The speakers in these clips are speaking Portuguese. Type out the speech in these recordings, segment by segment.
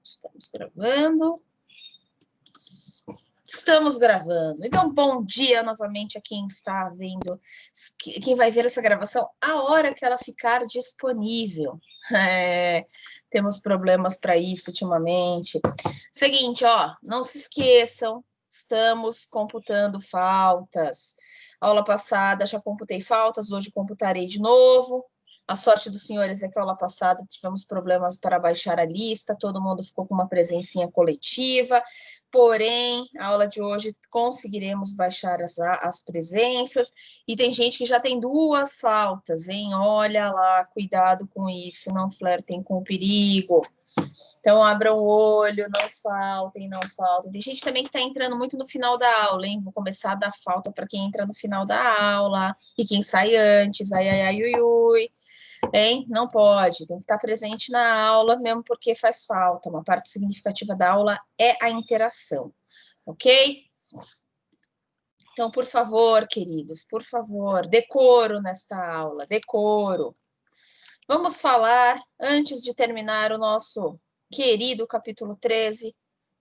Estamos gravando. Estamos gravando. Então, bom dia novamente a quem está vendo, quem vai ver essa gravação a hora que ela ficar disponível. Temos problemas para isso ultimamente. Seguinte, ó, não se esqueçam, estamos computando faltas. Aula passada já computei faltas, hoje computarei de novo. A sorte dos senhores é que a aula passada tivemos problemas para baixar a lista, todo mundo ficou com uma presencinha coletiva, porém, a aula de hoje conseguiremos baixar as presenças, e tem gente que já tem 2 faltas, hein? Olha lá, cuidado com isso, não flertem com o perigo. Então, abram o olho, não faltem, não faltem. Tem gente também que está entrando muito no final da aula, hein? Vou começar a dar falta para quem entra no final da aula, e quem sai antes, ai, ai, ai, ui, ui. Hein? Não pode, tem que estar presente na aula, mesmo porque faz falta. Uma parte significativa da aula é a interação, ok? Então, por favor, queridos, por favor, decoro nesta aula, decoro. Vamos falar, antes de terminar o nosso querido capítulo 13,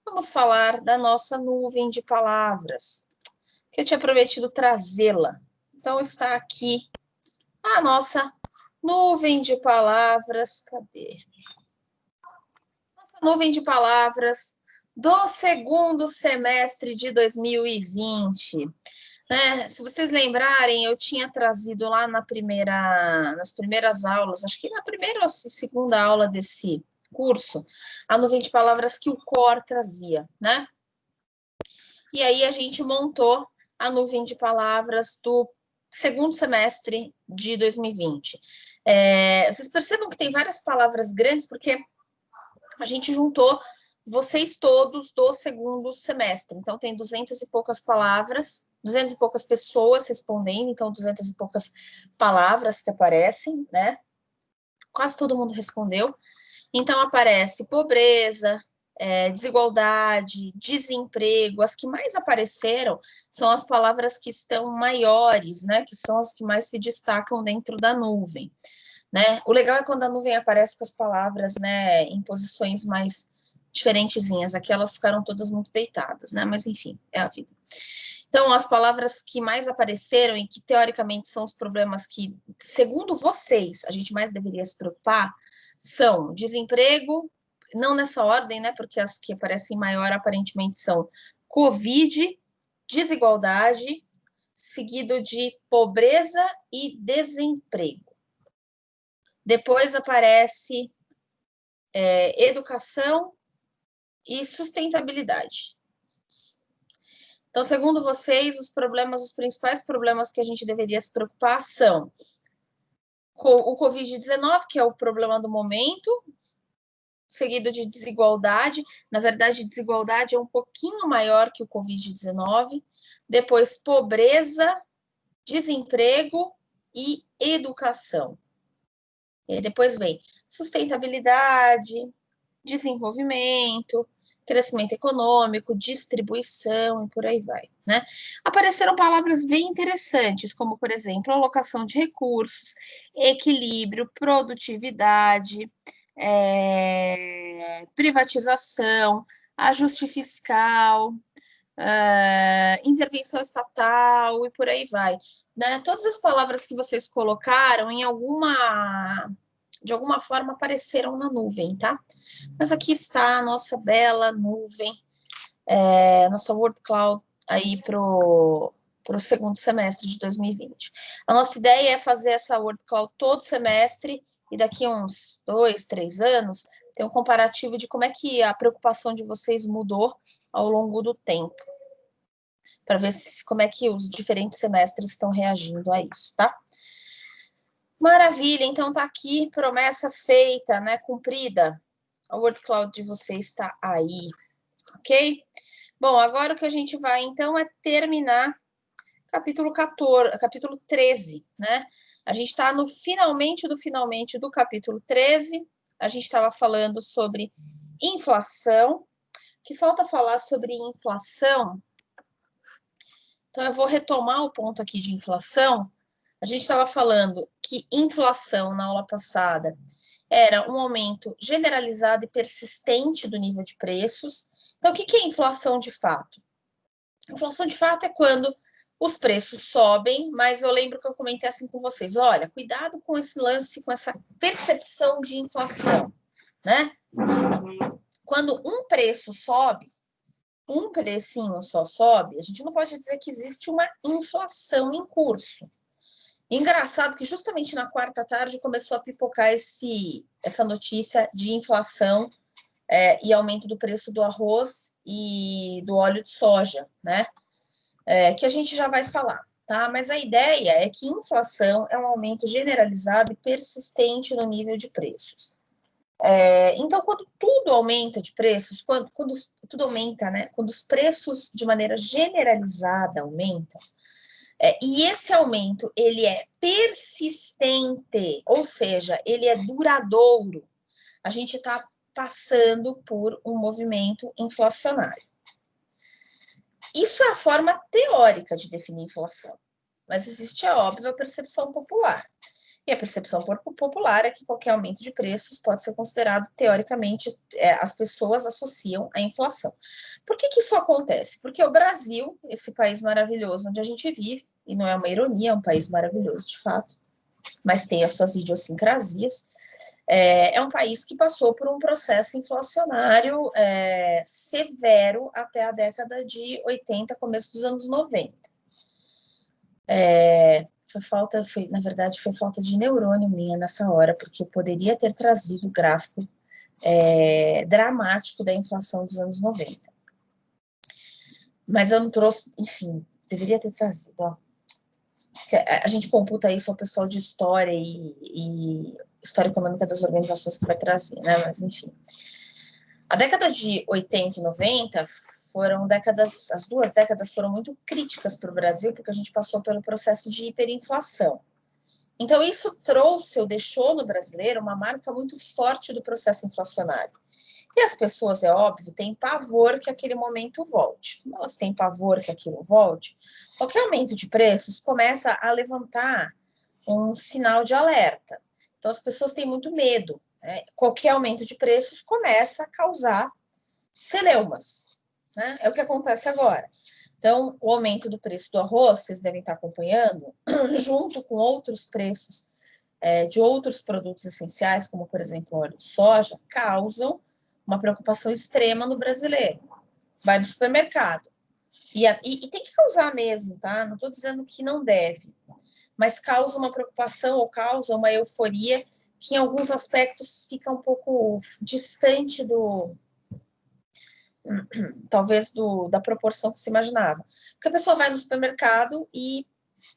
vamos falar da nossa nuvem de palavras, que eu tinha prometido trazê-la. Então, está aqui a nossa nuvem de palavras, cadê? Nossa nuvem de palavras do segundo semestre de 2020. Se vocês lembrarem, eu tinha trazido lá nas primeiras aulas, acho que na primeira ou segunda aula desse curso, a nuvem de palavras que o COR trazia, né? E aí a gente montou a nuvem de palavras do segundo semestre de 2020. Vocês percebam que tem várias palavras grandes, porque a gente juntou vocês todos do segundo semestre. Então, tem 200 e poucas palavras, 200 e poucas pessoas respondendo, então 200 e poucas palavras que aparecem, né? Quase todo mundo respondeu. Então, aparece pobreza, desigualdade, desemprego. As que mais apareceram são as palavras que estão maiores, né? Que são as que mais se destacam dentro da nuvem, né? O legal é quando a nuvem aparece com as palavras, né, em posições mais diferentezinhas. Aqui elas ficaram todas muito deitadas, né? Mas enfim, é a vida. Então, as palavras que mais apareceram e que teoricamente são os problemas que, segundo vocês, a gente mais deveria se preocupar são desemprego, não nessa ordem, né? Porque as que aparecem maior aparentemente são Covid, desigualdade, seguido de pobreza e desemprego. Depois aparece educação e sustentabilidade. Então, segundo vocês, os principais problemas que a gente deveria se preocupar são o Covid-19, que é o problema do momento, seguido de desigualdade. Na verdade, desigualdade é um pouquinho maior que o Covid-19. Depois, pobreza, desemprego e educação. E depois vem sustentabilidade, desenvolvimento, crescimento econômico, distribuição e por aí vai, né? Apareceram palavras bem interessantes, como, por exemplo, alocação de recursos, equilíbrio, produtividade, privatização, ajuste fiscal, intervenção estatal e por aí vai, né? Todas as palavras que vocês colocaram de alguma forma apareceram na nuvem, tá? Mas aqui está a nossa bela nuvem, nossa Word Cloud aí pro segundo semestre de 2020. A nossa ideia é fazer essa Word Cloud todo semestre e daqui a uns 2, 3 anos ter um comparativo de como é que a preocupação de vocês mudou ao longo do tempo, para ver como é que os diferentes semestres estão reagindo a isso, tá? Maravilha, então tá aqui, promessa feita, né, cumprida. A Word Cloud de vocês está aí, ok? Bom, agora o que a gente vai, então, é terminar capítulo 13, né? A gente está no finalmente do capítulo 13, a gente estava falando sobre inflação, que falta falar sobre inflação. Então, eu vou retomar o ponto aqui de inflação. A gente estava falando que inflação, na aula passada, era um aumento generalizado e persistente do nível de preços. Então, o que é inflação de fato? Inflação de fato é quando os preços sobem, mas eu lembro que eu comentei assim com vocês, olha, cuidado com esse lance, com essa percepção de inflação, né? Quando um preço sobe, um precinho só sobe, a gente não pode dizer que existe uma inflação em curso. Engraçado que justamente na quarta tarde começou a pipocar essa notícia de inflação e aumento do preço do arroz e do óleo de soja, né? Que a gente já vai falar, tá? Mas a ideia é que inflação é um aumento generalizado e persistente no nível de preços. Então, quando tudo aumenta de preços, quando tudo aumenta, né? Quando os preços de maneira generalizada aumentam, e esse aumento ele é persistente, ou seja, ele é duradouro, a gente está passando por um movimento inflacionário. Isso é a forma teórica de definir inflação, mas existe, é óbvio, a percepção popular. E a percepção popular é que qualquer aumento de preços pode ser considerado, teoricamente, as pessoas associam à inflação. Por que isso acontece? Porque o Brasil, esse país maravilhoso onde a gente vive, e não é uma ironia, é um país maravilhoso de fato, mas tem as suas idiosincrasias, é um país que passou por um processo inflacionário severo até a década de 80, começo dos anos 90. Na verdade, foi falta de neurônio minha nessa hora, porque eu poderia ter trazido o gráfico dramático da inflação dos anos 90. Mas eu não trouxe, enfim, deveria ter trazido, ó. A gente computa isso ao pessoal de história e história econômica das organizações que vai trazer, né? Mas, enfim. A década de 80 e 90 foram décadas, as duas décadas foram muito críticas para o Brasil, porque a gente passou pelo processo de hiperinflação. Então, isso trouxe ou deixou no brasileiro uma marca muito forte do processo inflacionário. E as pessoas, é óbvio, têm pavor que aquele momento volte. Como elas têm pavor que aquilo volte, qualquer aumento de preços começa a levantar um sinal de alerta. Então, as pessoas têm muito medo. Qualquer aumento de preços começa a causar celeumas, né? É o que acontece agora. Então, o aumento do preço do arroz, vocês devem estar acompanhando, junto com outros preços de outros produtos essenciais, como, por exemplo, o óleo de soja, causam uma preocupação extrema no brasileiro. Vai no supermercado. E tem que causar mesmo, tá? Não estou dizendo que não deve, mas causa uma preocupação ou causa uma euforia que, em alguns aspectos, fica um pouco distante talvez da proporção que se imaginava. Porque a pessoa vai no supermercado e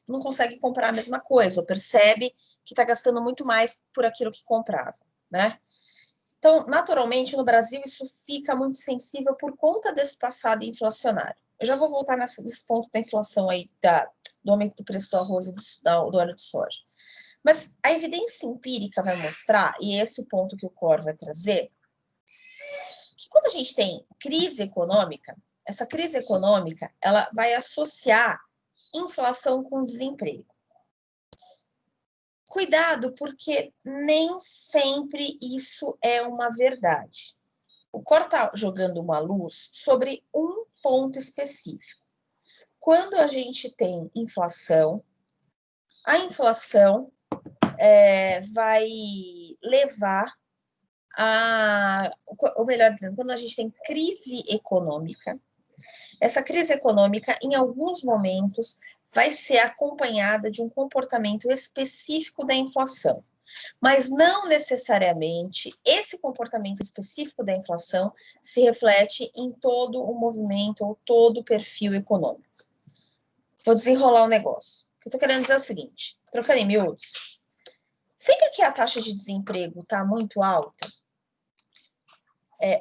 não consegue comprar a mesma coisa, ou percebe que está gastando muito mais por aquilo que comprava, né? Então, naturalmente, no Brasil, isso fica muito sensível por conta desse passado inflacionário. Eu já vou voltar nesse ponto da inflação aí, do aumento do preço do arroz e do óleo de soja. Mas a evidência empírica vai mostrar, e esse é o ponto que o Cor vai trazer, que quando a gente tem crise econômica, essa crise econômica, ela vai associar inflação com desemprego. Cuidado, porque nem sempre isso é uma verdade. O Cor está jogando uma luz sobre um ponto específico. Quando a gente tem inflação, a inflação vai levar ou melhor dizendo, quando a gente tem crise econômica, essa crise econômica, em alguns momentos, vai ser acompanhada de um comportamento específico da inflação. Mas não necessariamente esse comportamento específico da inflação se reflete em todo o movimento ou todo o perfil econômico. Vou desenrolar o negócio. O que eu estou querendo dizer é o seguinte, trocando em miúdos, sempre que a taxa de desemprego está muito alta,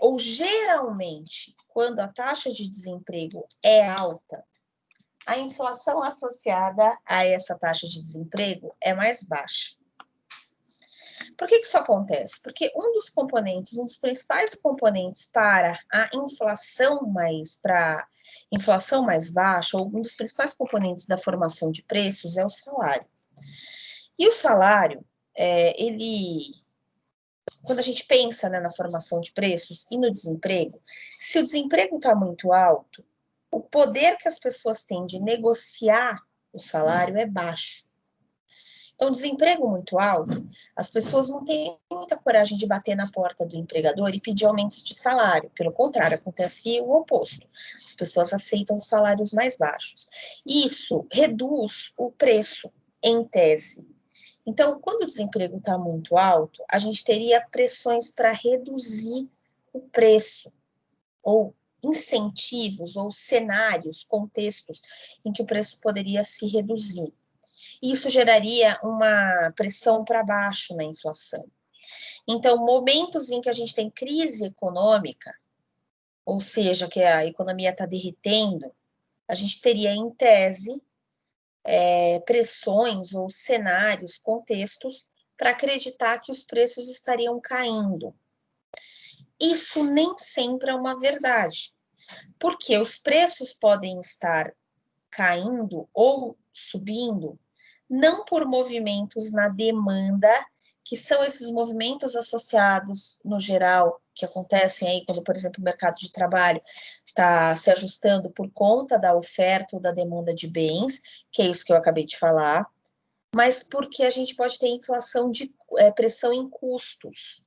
ou geralmente, quando a taxa de desemprego é alta, a inflação associada a essa taxa de desemprego é mais baixa. Por que isso acontece? Porque um dos principais componentes para a inflação mais baixa, ou um dos principais componentes da formação de preços é o salário. E o salário, ele quando a gente pensa, né, na formação de preços e no desemprego, se o desemprego está muito alto, o poder que as pessoas têm de negociar o salário é baixo. Então, desemprego muito alto, as pessoas não têm muita coragem de bater na porta do empregador e pedir aumentos de salário. Pelo contrário, acontece o oposto. As pessoas aceitam salários mais baixos. Isso reduz o preço, em tese. Então, quando o desemprego está muito alto, a gente teria pressões para reduzir o preço, ou incentivos, ou cenários, contextos em que o preço poderia se reduzir. Isso geraria uma pressão para baixo na inflação. Então, momentos em que a gente tem crise econômica, ou seja, que a economia está derretendo, a gente teria, em tese, pressões ou cenários, contextos, para acreditar que os preços estariam caindo. Isso nem sempre é uma verdade, porque os preços podem estar caindo ou subindo não por movimentos na demanda, que são esses movimentos associados, no geral, que acontecem aí quando, por exemplo, o mercado de trabalho está se ajustando por conta da oferta ou da demanda de bens, que é isso que eu acabei de falar, mas porque a gente pode ter inflação de pressão em custos.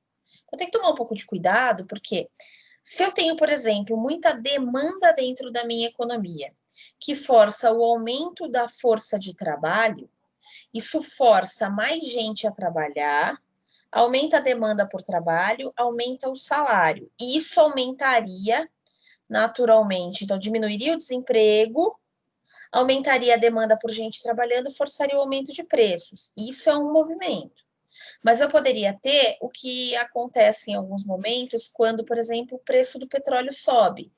Eu tenho que tomar um pouco de cuidado, porque se eu tenho, por exemplo, muita demanda dentro da minha economia, que força o aumento da força de trabalho, isso força mais gente a trabalhar, aumenta a demanda por trabalho, aumenta o salário. E isso aumentaria naturalmente, então diminuiria o desemprego, aumentaria a demanda por gente trabalhando, forçaria o aumento de preços. Isso é um movimento. Mas eu poderia ter o que acontece em alguns momentos, quando, por exemplo, o preço do petróleo sobe.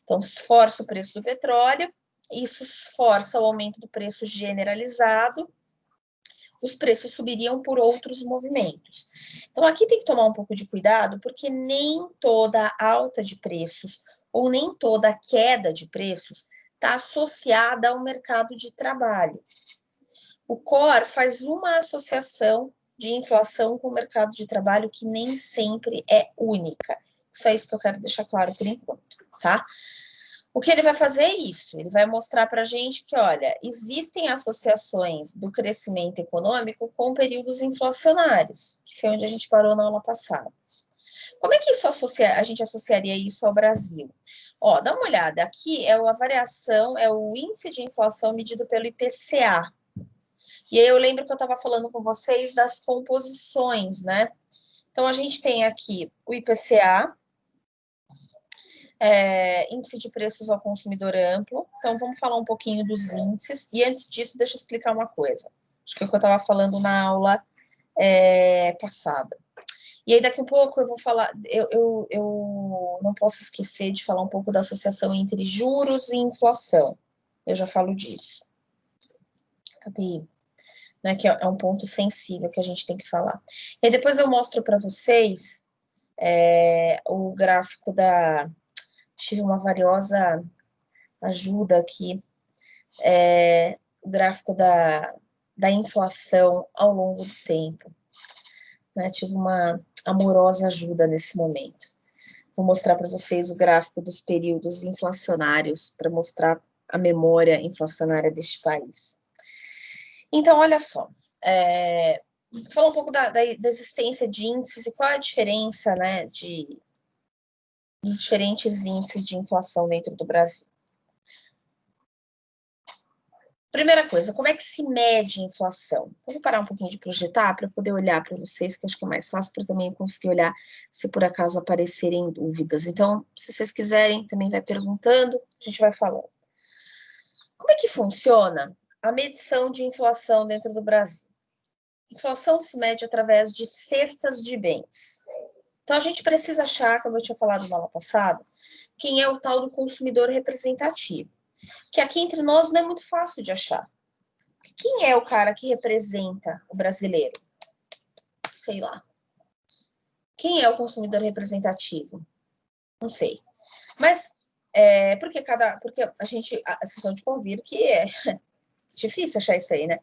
Então, força o preço do petróleo, isso força o aumento do preço generalizado, os preços subiriam por outros movimentos. Então, aqui tem que tomar um pouco de cuidado, porque nem toda alta de preços ou nem toda queda de preços está associada ao mercado de trabalho. O COR faz uma associação de inflação com o mercado de trabalho que nem sempre é única. Só isso que eu quero deixar claro por enquanto, tá? O que ele vai fazer é isso, ele vai mostrar para a gente que, olha, existem associações do crescimento econômico com períodos inflacionários, que foi onde a gente parou na aula passada. Como é que isso a gente associaria isso ao Brasil? Ó, dá uma olhada, aqui é a variação, é o índice de inflação medido pelo IPCA. E aí eu lembro que eu estava falando com vocês das composições, né? Então, a gente tem aqui o IPCA, índice de preços ao consumidor amplo. Então, vamos falar um pouquinho dos índices. E antes disso, deixa eu explicar uma coisa. Acho que é o que eu estava falando na aula passada. E aí, daqui a pouco, eu vou falar... Eu não posso esquecer de falar um pouco da associação entre juros e inflação. Eu já falo disso. Acabei... Né, que é um ponto sensível que a gente tem que falar. E aí, depois eu mostro para vocês o gráfico da... Tive uma valiosa ajuda aqui, o gráfico da inflação ao longo do tempo. Né? Tive uma amorosa ajuda nesse momento. Vou mostrar para vocês o gráfico dos períodos inflacionários, para mostrar a memória inflacionária deste país. Então, olha só, falar um pouco da existência de índices e qual é a diferença, né, dos diferentes índices de inflação dentro do Brasil. Primeira coisa, como é que se mede a inflação? Então, vou parar um pouquinho de projetar para poder olhar para vocês, que acho que é mais fácil para também conseguir olhar se por acaso aparecerem dúvidas. Então, se vocês quiserem, também vai perguntando, a gente vai falando. Como é que funciona a medição de inflação dentro do Brasil? Inflação se mede através de cestas de bens. Então, a gente precisa achar, como eu tinha falado na aula passada, quem é o tal do consumidor representativo. Que aqui entre nós não é muito fácil de achar. Quem é o cara que representa o brasileiro? Sei lá. Quem é o consumidor representativo? Não sei. Mas, porque a sessão de convívio que é difícil achar isso aí, né?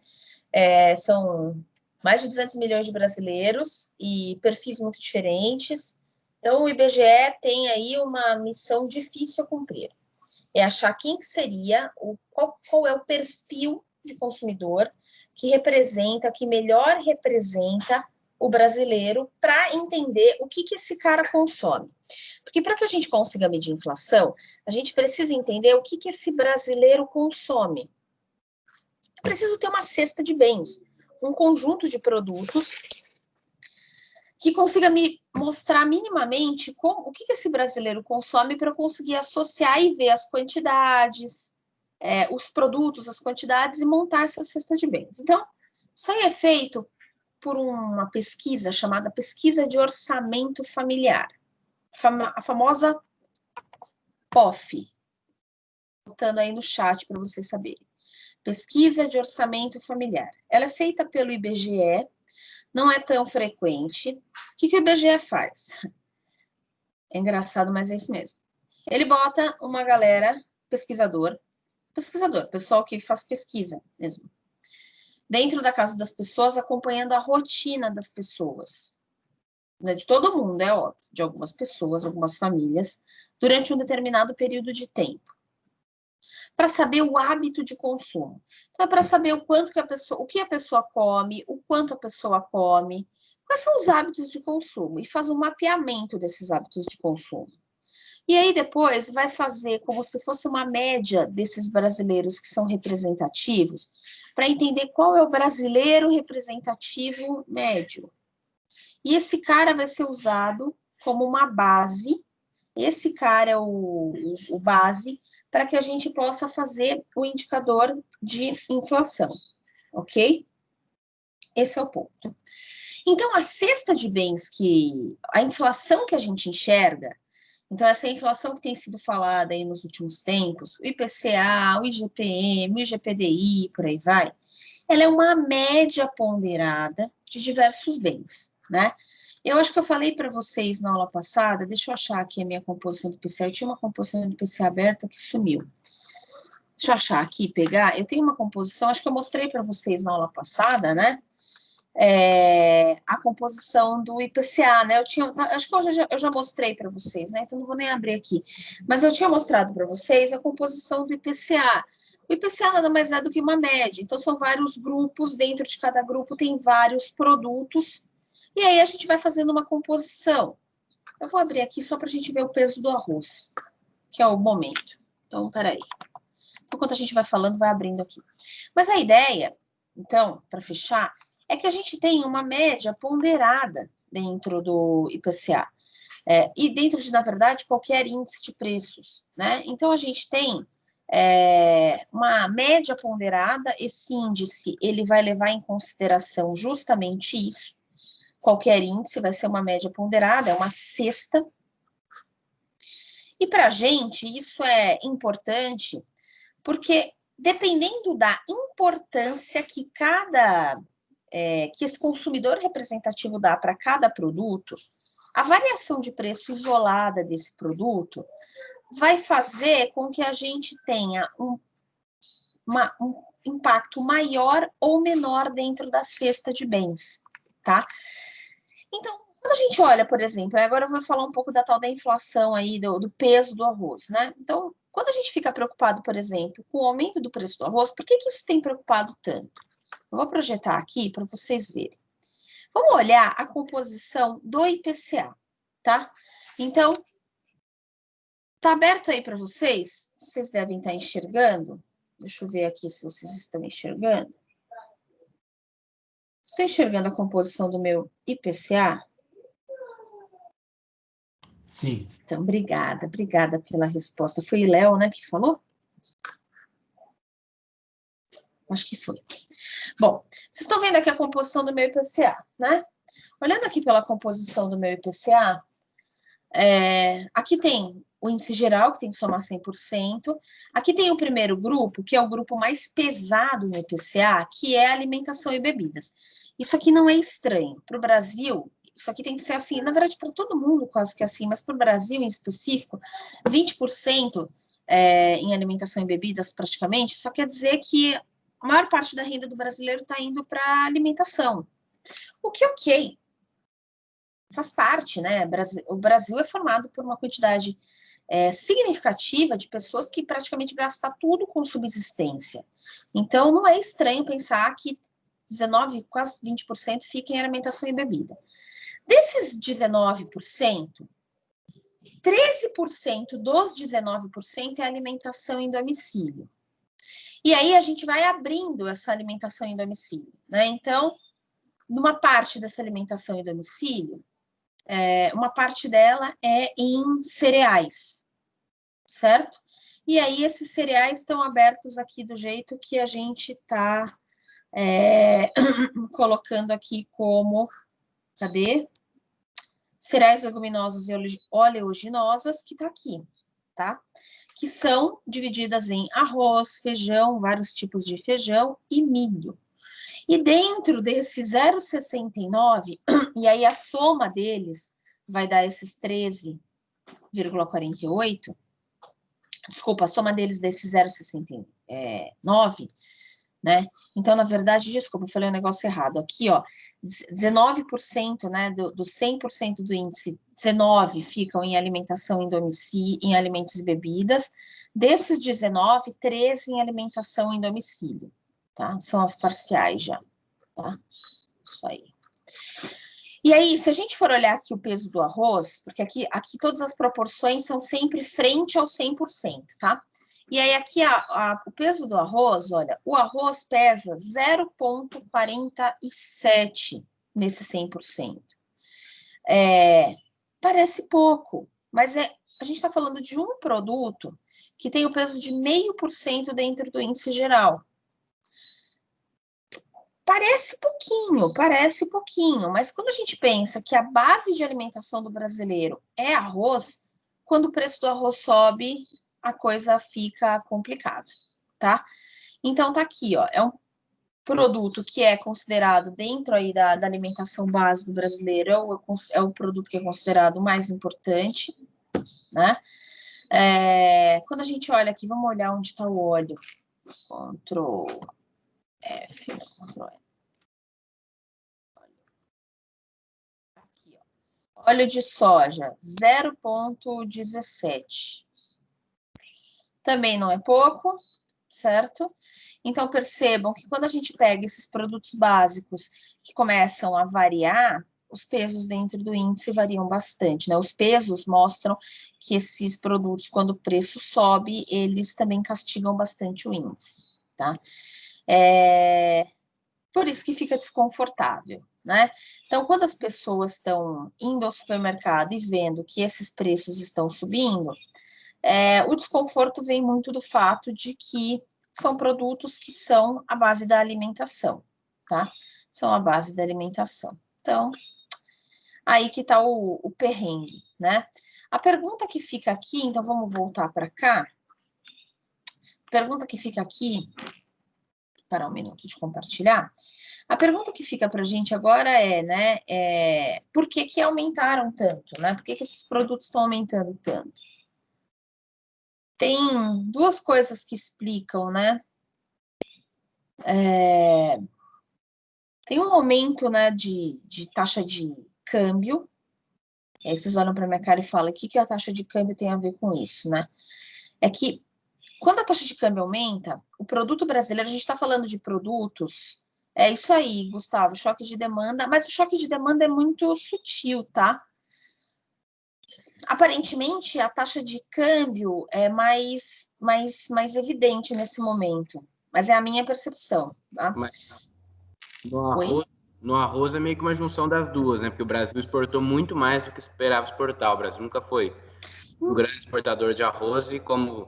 São mais de 200 milhões de brasileiros e perfis muito diferentes. Então, o IBGE tem aí uma missão difícil a cumprir. É achar quem que seria, qual é o perfil de consumidor que melhor representa o brasileiro para entender o que esse cara consome. Porque para que a gente consiga medir inflação, a gente precisa entender o que esse brasileiro consome. É preciso ter uma cesta de bens, um conjunto de produtos que consiga me mostrar minimamente o que esse brasileiro consome para eu conseguir associar e ver as quantidades, os produtos, as quantidades e montar essa cesta de bens. Então, isso aí é feito por uma pesquisa chamada Pesquisa de Orçamento Familiar, a famosa POF, botando aí no chat para vocês saberem. Pesquisa de Orçamento Familiar. Ela é feita pelo IBGE, não é tão frequente. O que o IBGE faz? É engraçado, mas é isso mesmo. Ele bota uma galera, pesquisador, pessoal que faz pesquisa mesmo, dentro da casa das pessoas, acompanhando a rotina das pessoas. Né, de todo mundo, é óbvio, de algumas pessoas, algumas famílias, durante um determinado período de tempo. Para saber o hábito de consumo. Então, é para saber o que a pessoa come, o quanto a pessoa come, quais são os hábitos de consumo, e faz um mapeamento desses hábitos de consumo. E aí, depois, vai fazer como se fosse uma média desses brasileiros que são representativos, para entender qual é o brasileiro representativo médio. E esse cara vai ser usado como uma base, esse cara é o base, para que a gente possa fazer o indicador de inflação, ok? Esse é o ponto. Então, a cesta de bens a inflação que a gente enxerga, então essa inflação que tem sido falada aí nos últimos tempos, o IPCA, o IGPM, o IGPDI, por aí vai, ela é uma média ponderada de diversos bens, né? Eu acho que eu falei para vocês na aula passada, deixa eu achar aqui a minha composição do IPCA, eu tinha uma composição do IPCA aberta que sumiu. Deixa eu achar aqui, pegar, eu tenho uma composição, acho que eu mostrei para vocês na aula passada, né? A composição do IPCA, né? Acho que eu já mostrei para vocês, né? Então não vou nem abrir aqui. Mas eu tinha mostrado para vocês a composição do IPCA. O IPCA nada mais é do que uma média. Então são vários grupos, dentro de cada grupo tem vários produtos. E aí a gente vai fazendo uma composição. Eu vou abrir aqui só para a gente ver o peso do arroz, que é o momento. Então, peraí. Enquanto a gente vai falando, vai abrindo aqui. Mas a ideia, então, para fechar, é que a gente tem uma média ponderada dentro do IPCA. E dentro de, na verdade, qualquer índice de preços, né? Então, a gente tem uma média ponderada, esse índice, ele vai levar em consideração justamente isso. Qualquer índice vai ser uma média ponderada, é uma cesta. E para a gente, isso é importante, porque dependendo da importância que que esse consumidor representativo dá para cada produto, a variação de preço isolada desse produto vai fazer com que a gente tenha um impacto maior ou menor dentro da cesta de bens, tá? Então, quando a gente olha, por exemplo, agora eu vou falar um pouco da tal da inflação aí, do peso do arroz, né? Então, quando a gente fica preocupado, por exemplo, com o aumento do preço do arroz, por que isso tem preocupado tanto? Eu vou projetar aqui para vocês verem. Vamos olhar a composição do IPCA, tá? Então, tá aberto aí para vocês? Vocês devem estar enxergando. Deixa eu ver aqui se vocês estão enxergando. Estão enxergando a composição do meu IPCA? Sim. Então, obrigada pela resposta. Foi o Léo, né, que falou? Acho que foi. Bom, vocês estão vendo aqui a composição do meu IPCA, né? Olhando aqui pela composição do meu IPCA, aqui tem o índice geral, que tem que somar 100%. Aqui tem o primeiro grupo, que é o grupo mais pesado no IPCA, que é alimentação e bebidas. Isso aqui não é estranho. Para o Brasil, isso aqui tem que ser assim, na verdade, para todo mundo quase que assim, mas para o Brasil em específico, 20% em alimentação e bebidas praticamente, só quer dizer que a maior parte da renda do brasileiro está indo para alimentação. O que, ok, faz parte, né? O Brasil é formado por uma quantidade significativa de pessoas que praticamente gastam tudo com subsistência. Então, não é estranho pensar que 19%, quase 20% fica em alimentação e bebida. Desses 19%, 13% dos 19% é alimentação em domicílio. E aí a gente vai abrindo essa alimentação em domicílio, né? Então, numa parte dessa alimentação em domicílio, uma parte dela é em cereais, certo? E aí esses cereais estão abertos aqui do jeito que a gente está colocando aqui como, cadê? Cereais leguminosos e oleaginosas, que está aqui, tá? Que são divididas em arroz, feijão, vários tipos de feijão e milho. E dentro desse 0,69, e aí a soma deles vai dar esses 13,48, desculpa, a soma deles desse 0,69, né? Então, na verdade, desculpa, eu falei um negócio errado. Aqui, ó, 19%, né, do 100% do índice, 19 ficam em alimentação em domicílio, em alimentos e bebidas. Desses 19, 13 em alimentação em domicílio, tá? São as parciais já, tá? Isso aí. E aí, se a gente for olhar aqui o peso do arroz, porque aqui todas as proporções são sempre frente ao 100%, tá? E aí, aqui, o peso do arroz, olha, o arroz pesa 0,47 nesse 100%. Parece pouco, mas a gente está falando de um produto que tem o peso de 0,5% dentro do índice geral. Parece pouquinho, mas quando a gente pensa que a base de alimentação do brasileiro é arroz, quando o preço do arroz sobe, a coisa fica complicada, tá? Então, tá aqui, ó, é um produto que é considerado dentro aí da alimentação base do brasileiro, é o produto que é considerado o mais importante, né? Quando a gente olha aqui, vamos olhar onde está o óleo. Ctrl F, Ctrl F. Aqui, ó. Óleo de soja, 0,17. Também não é pouco, certo? Então, percebam que quando a gente pega esses produtos básicos que começam a variar, os pesos dentro do índice variam bastante, né? Os pesos mostram que esses produtos, quando o preço sobe, eles também castigam bastante o índice, tá? Por isso que fica desconfortável, né? Então, quando as pessoas estão indo ao supermercado e vendo que esses preços estão subindo, o desconforto vem muito do fato de que são produtos que são a base da alimentação, tá? São a base da alimentação. Então, aí que tá o perrengue, né? A pergunta que fica aqui, então vamos voltar para cá. A pergunta que fica aqui, parar um minuto de compartilhar. A pergunta que fica para a gente agora né, por que aumentaram tanto, né? Por que esses produtos estão aumentando tanto? Tem duas coisas que explicam, né? Tem um aumento, né, de taxa de câmbio. Aí vocês olham para minha cara e falam, o que a taxa de câmbio tem a ver com isso, né? É que quando a taxa de câmbio aumenta, o produto brasileiro, a gente está falando de produtos, é isso aí, Gustavo, choque de demanda, mas o choque de demanda é muito sutil, tá? Aparentemente, a taxa de câmbio é mais evidente nesse momento, mas é a minha percepção, tá? Mas no arroz é meio que uma junção das duas, né? Porque o Brasil exportou muito mais do que esperava exportar. O Brasil nunca foi um grande exportador de arroz e como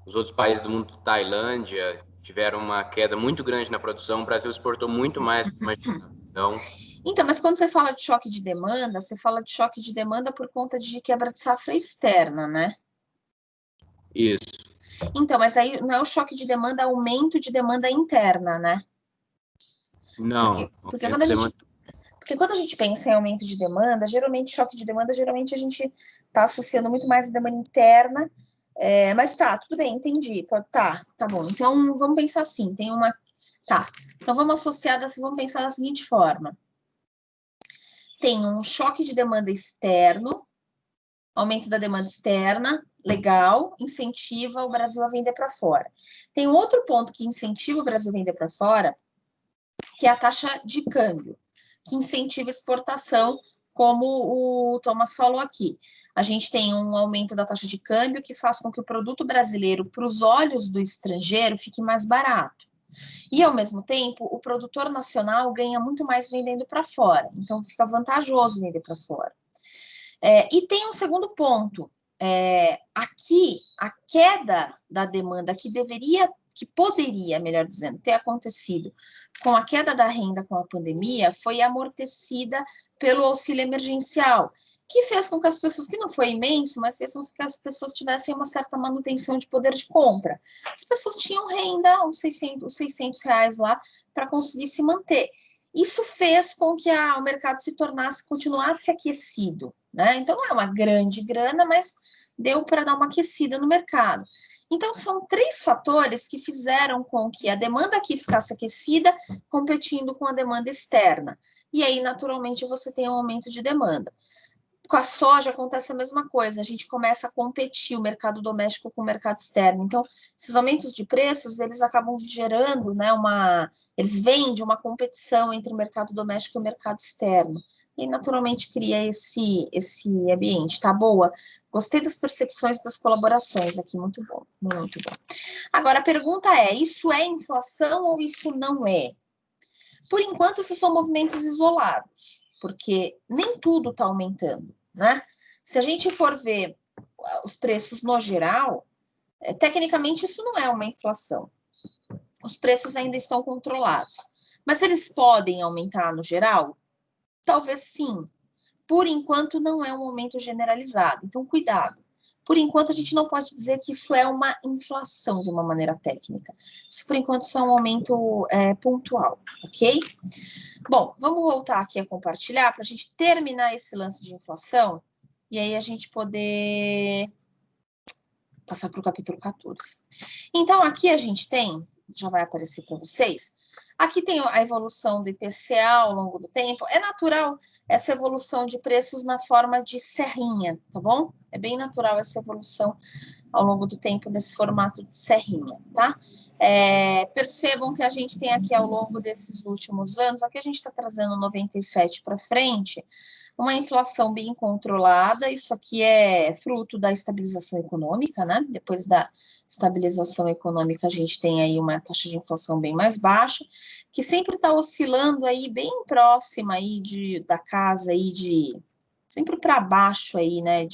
os outros países do mundo, Tailândia, tiveram uma queda muito grande na produção, o Brasil exportou muito mais do que imaginava. Então, mas quando você fala de choque de demanda, você fala de choque de demanda por conta de quebra de safra externa, né? Isso. Então, mas aí não é o choque de demanda, é aumento de demanda interna, né? Não. Porque quando a gente pensa em aumento de demanda, geralmente choque de demanda, geralmente a gente está associando muito mais a demanda interna. Mas tá, tudo bem, entendi. Tá bom. Então vamos pensar assim, tem uma. Tá. Então vamos associar, vamos pensar da seguinte forma. tem um choque de demanda externo, aumento da demanda externa, legal, incentiva o Brasil a vender para fora. Tem um outro ponto que incentiva o Brasil a vender para fora, que é a taxa de câmbio, que incentiva a exportação, como o Thomas falou aqui. A gente tem um aumento da taxa de câmbio que faz com que o produto brasileiro, para os olhos do estrangeiro, fique mais barato. E, ao mesmo tempo, o produtor nacional ganha muito mais vendendo para fora. Então, fica vantajoso vender para fora. E tem um segundo ponto. Aqui, a queda da demanda que poderia, melhor dizendo, ter acontecido com a queda da renda com a pandemia, foi amortecida pelo auxílio emergencial, que fez com que as pessoas, que não foi imenso, mas fez com que as pessoas tivessem uma certa manutenção de poder de compra. As pessoas tinham renda, uns 600 reais lá, para conseguir se manter. Isso fez com que o mercado continuasse aquecido, né? Então, não é uma grande grana, mas deu para dar uma aquecida no mercado. Então, são 3 fatores que fizeram com que a demanda aqui ficasse aquecida, competindo com a demanda externa. E aí, naturalmente, você tem um aumento de demanda. Com a soja acontece a mesma coisa, a gente começa a competir o mercado doméstico com o mercado externo. Então, esses aumentos de preços, eles acabam gerando, né, eles vêm de uma competição entre o mercado doméstico e o mercado externo. E, naturalmente, cria esse ambiente. Tá boa? Gostei das percepções das colaborações aqui, muito bom, muito bom. Agora, a pergunta é, isso é inflação ou isso não é? Por enquanto, esses são movimentos isolados, porque nem tudo está aumentando, né? Se a gente for ver os preços no geral, tecnicamente isso não é uma inflação. Os preços ainda estão controlados. Mas eles podem aumentar no geral? Talvez sim. Por enquanto, não é um aumento generalizado. Então, cuidado. Por enquanto, a gente não pode dizer que isso é uma inflação de uma maneira técnica. Isso, por enquanto, só é um aumento pontual, ok? Bom, vamos voltar aqui a compartilhar para a gente terminar esse lance de inflação e aí a gente poder passar para o capítulo 14. Então, aqui a gente tem, já vai aparecer para vocês, aqui tem a evolução do IPCA ao longo do tempo. É natural essa evolução de preços na forma de serrinha, tá bom? É bem natural essa evolução ao longo do tempo nesse formato de serrinha, tá? Percebam que a gente tem aqui ao longo desses últimos anos, aqui a gente está trazendo 97 para frente, uma inflação bem controlada. Isso aqui é fruto da estabilização econômica, né? Depois da estabilização econômica, a gente tem aí uma taxa de inflação bem mais baixa, que sempre está oscilando aí bem próxima aí da casa aí sempre para baixo aí, né?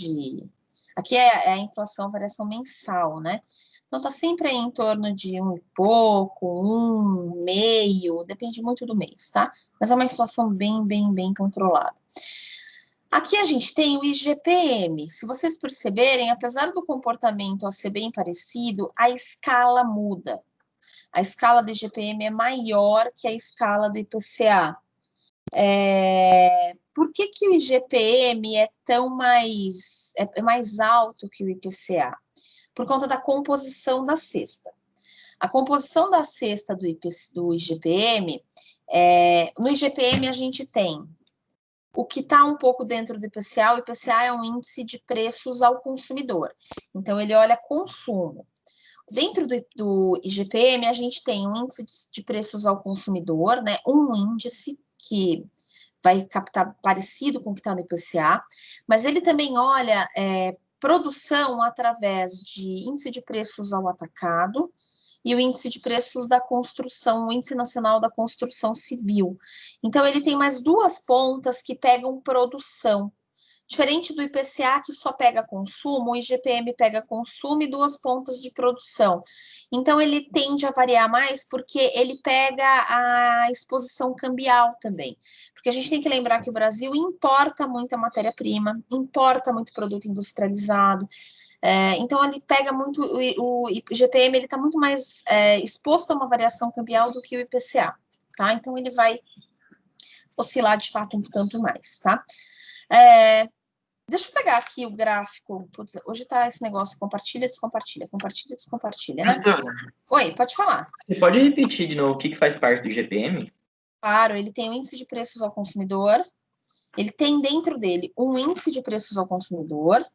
Aqui é a inflação, a variação mensal, né? Então, está sempre aí em torno de 1 e pouco, 1,5, depende muito do mês, tá? Mas é uma inflação bem, bem, bem controlada. Aqui a gente tem o IGPM. Se vocês perceberem, apesar do comportamento a ser bem parecido, a escala muda. A escala do IGPM é maior que a escala do IPCA. Por que o IGPM é mais alto que o IPCA? Por conta da composição da cesta. A composição da cesta do IGPM, no IGPM a gente tem o que está um pouco dentro do IPCA. O IPCA é um índice de preços ao consumidor, então ele olha consumo. Dentro do IGPM, a gente tem um índice de preços ao consumidor, né? Um índice que vai captar parecido com o que está no IPCA, mas ele também olha produção através de índice de preços ao atacado e o índice de preços da construção, o Índice Nacional da Construção Civil. Então, ele tem mais 2 pontas que pegam produção. Diferente do IPCA, que só pega consumo, o IGPM pega consumo e 2 pontas de produção. Então, ele tende a variar mais porque ele pega a exposição cambial também. Porque a gente tem que lembrar que o Brasil importa muita matéria-prima, importa muito produto industrializado. Então, ele pega muito, o IGPM está muito mais exposto a uma variação cambial do que o IPCA, tá? Então, ele vai oscilar, de fato, um tanto mais, tá? Deixa eu pegar aqui o gráfico. Putz, hoje tá esse negócio, compartilha, descompartilha, compartilha, descompartilha, né? Oi, pode falar. Você pode repetir de novo o que faz parte do IGPM? Claro, ele tem o índice de preços ao consumidor, Ele tem dentro dele um índice de preços ao consumidor,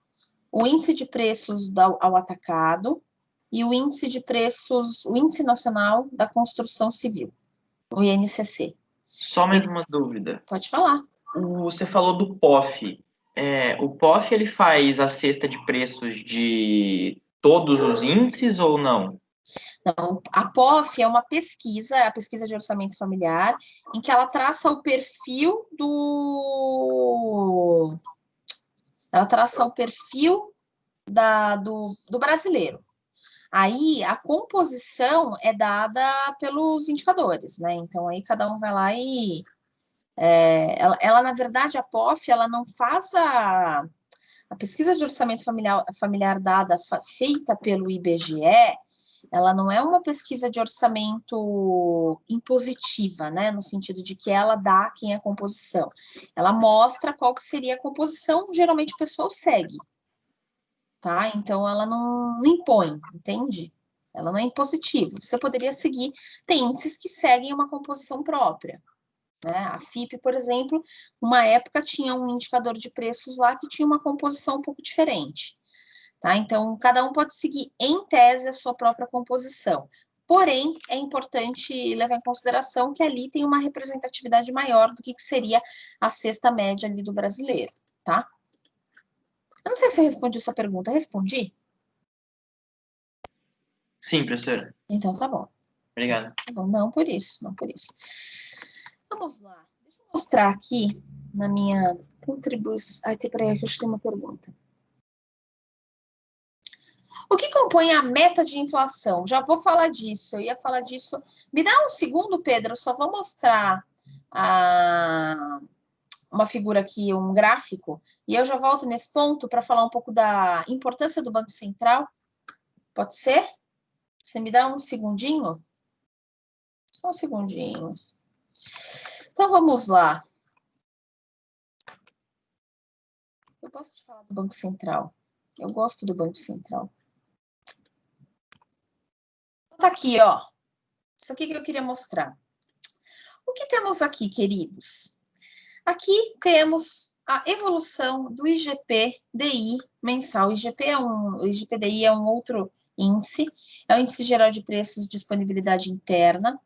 o índice de preços ao atacado e o índice de preços, o Índice Nacional da Construção Civil, o INCC. Só mais uma dúvida. Pode falar. Você falou do POF. O POF, ele faz a cesta de preços de todos os índices ou não? Não, a POF é uma pesquisa, a pesquisa de orçamento familiar, em que ela traça o perfil do brasileiro. Aí, a composição é dada pelos indicadores, né? Então, aí cada um vai lá e... ela, na verdade, a POF, ela não faz a pesquisa de orçamento familiar feita pelo IBGE, ela não é uma pesquisa de orçamento impositiva, né? No sentido de que ela dá quem é a composição. Ela mostra qual que seria a composição, geralmente o pessoal segue. Tá? Então, ela não impõe, entende? Ela não é impositiva. Você poderia seguir, tem índices que seguem uma composição própria. Né? A FIP, por exemplo, uma época tinha um indicador de preços lá que tinha uma composição um pouco diferente. Tá? Então, cada um pode seguir, em tese, a sua própria composição. Porém, é importante levar em consideração que ali tem uma representatividade maior do que seria a cesta média ali do brasileiro, tá? Eu não sei se eu respondi a sua pergunta. Respondi? Sim, professora. Então, tá bom. Obrigado. Tá bom, não por isso, não por isso. Vamos lá. Deixa eu mostrar aqui na minha contribuição. Ai, peraí, que eu tenho uma pergunta. O que compõe a meta de inflação? Já vou falar disso, eu ia falar disso. Me dá um segundo, Pedro, eu só vou mostrar uma figura aqui, um gráfico, e eu já volto nesse ponto para falar um pouco da importância do Banco Central. Pode ser? Você me dá um segundinho? Só um segundinho. Então, vamos lá. Eu gosto de falar do Banco Central. Eu gosto do Banco Central. Tá aqui, ó. Isso aqui que eu queria mostrar. O que temos aqui, queridos? Aqui temos a evolução do IGP-DI mensal. O IGP-DI é um outro índice, é o Índice Geral de Preços de Disponibilidade Interna.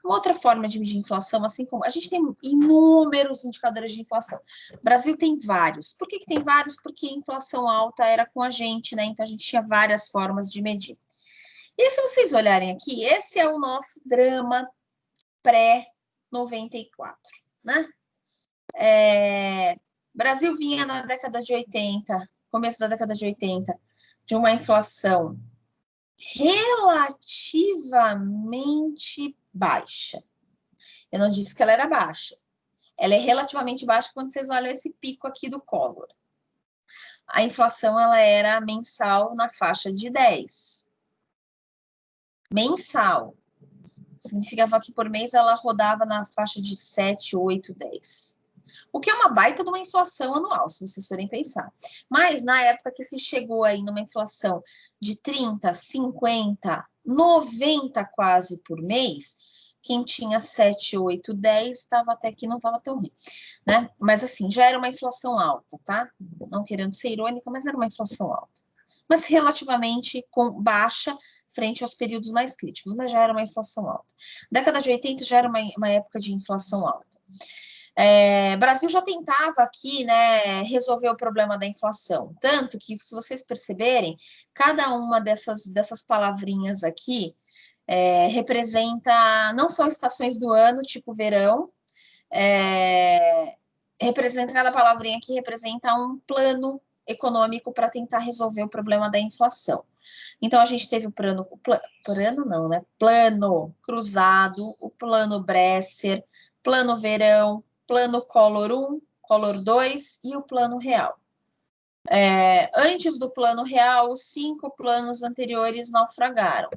Uma outra forma de medir inflação, assim como... A gente tem inúmeros indicadores de inflação. O Brasil tem vários. Por que tem vários? Porque a inflação alta era com a gente, né? Então, a gente tinha várias formas de medir. E se vocês olharem aqui, esse é o nosso drama pré-94, né? Brasil vinha na década de 80, começo da década de 80, de uma inflação relativamente baixa. Eu não disse que ela era baixa. Ela é relativamente baixa quando vocês olham esse pico aqui do Collor. A inflação, ela era mensal na faixa de 10. Mensal. Significava que por mês ela rodava na faixa de 7, 8, 10. O que é uma baita de uma inflação anual, se vocês forem pensar. Mas, na época que se chegou aí numa inflação de 30, 50, 90 quase por mês, quem tinha 7, 8, 10, estava até que não estava tão ruim, né? Mas, assim, já era uma inflação alta, tá? Não querendo ser irônica, mas era uma inflação alta. Mas relativamente baixa frente aos períodos mais críticos, mas já era uma inflação alta. Década de 80 já era uma época de inflação alta. Brasil já tentava aqui, né, resolver o problema da inflação, tanto que, se vocês perceberem, cada uma dessas palavrinhas aqui representa, não são estações do ano, tipo verão, representa, cada palavrinha aqui representa um plano econômico para tentar resolver o problema da inflação. Então, a gente teve o plano cruzado, o plano Bresser, plano verão, plano Collor 1, Collor 2 e o plano real. Antes do plano real, os 5 planos anteriores naufragaram.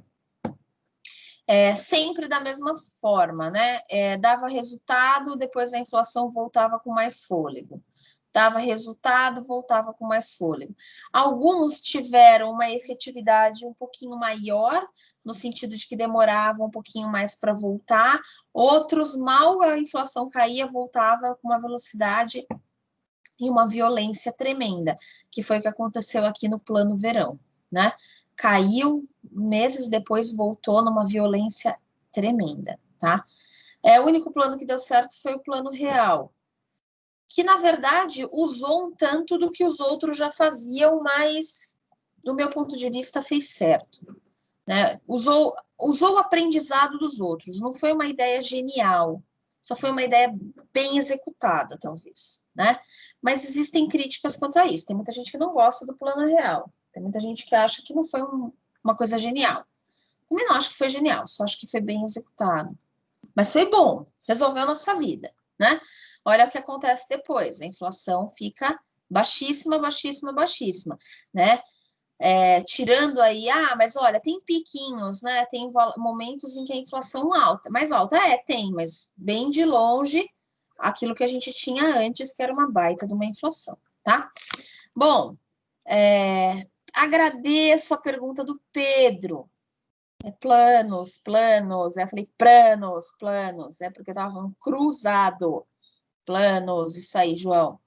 Sempre da mesma forma, né? Dava resultado, depois a inflação voltava com mais fôlego. Dava resultado, voltava com mais fôlego. Alguns tiveram uma efetividade um pouquinho maior, no sentido de que demorava um pouquinho mais para voltar. Outros, mal a inflação caía, voltava com uma velocidade e uma violência tremenda, que foi o que aconteceu aqui no Plano Verão, né? Caiu, meses depois voltou numa violência tremenda, tá? O único plano que deu certo foi o Plano Real, que, na verdade, usou um tanto do que os outros já faziam, mas, do meu ponto de vista, fez certo, né? Usou o aprendizado dos outros, não foi uma ideia genial, só foi uma ideia bem executada, talvez, né? Mas existem críticas quanto a isso. Tem muita gente que não gosta do Plano Real, tem muita gente que acha que não foi uma coisa genial. Também não acho que foi genial, só acho que foi bem executado. Mas foi bom, resolveu a nossa vida, né? Olha o que acontece depois, a inflação fica baixíssima, baixíssima, baixíssima, né? Tirando aí, mas olha, tem piquinhos, né? Tem momentos em que a inflação mais alta, tem, mas bem de longe aquilo que a gente tinha antes, que era uma baita de uma inflação, tá? Bom, agradeço a pergunta do Pedro. Planos, eu falei planos, porque eu tava falando cruzado. Planos, isso aí, João.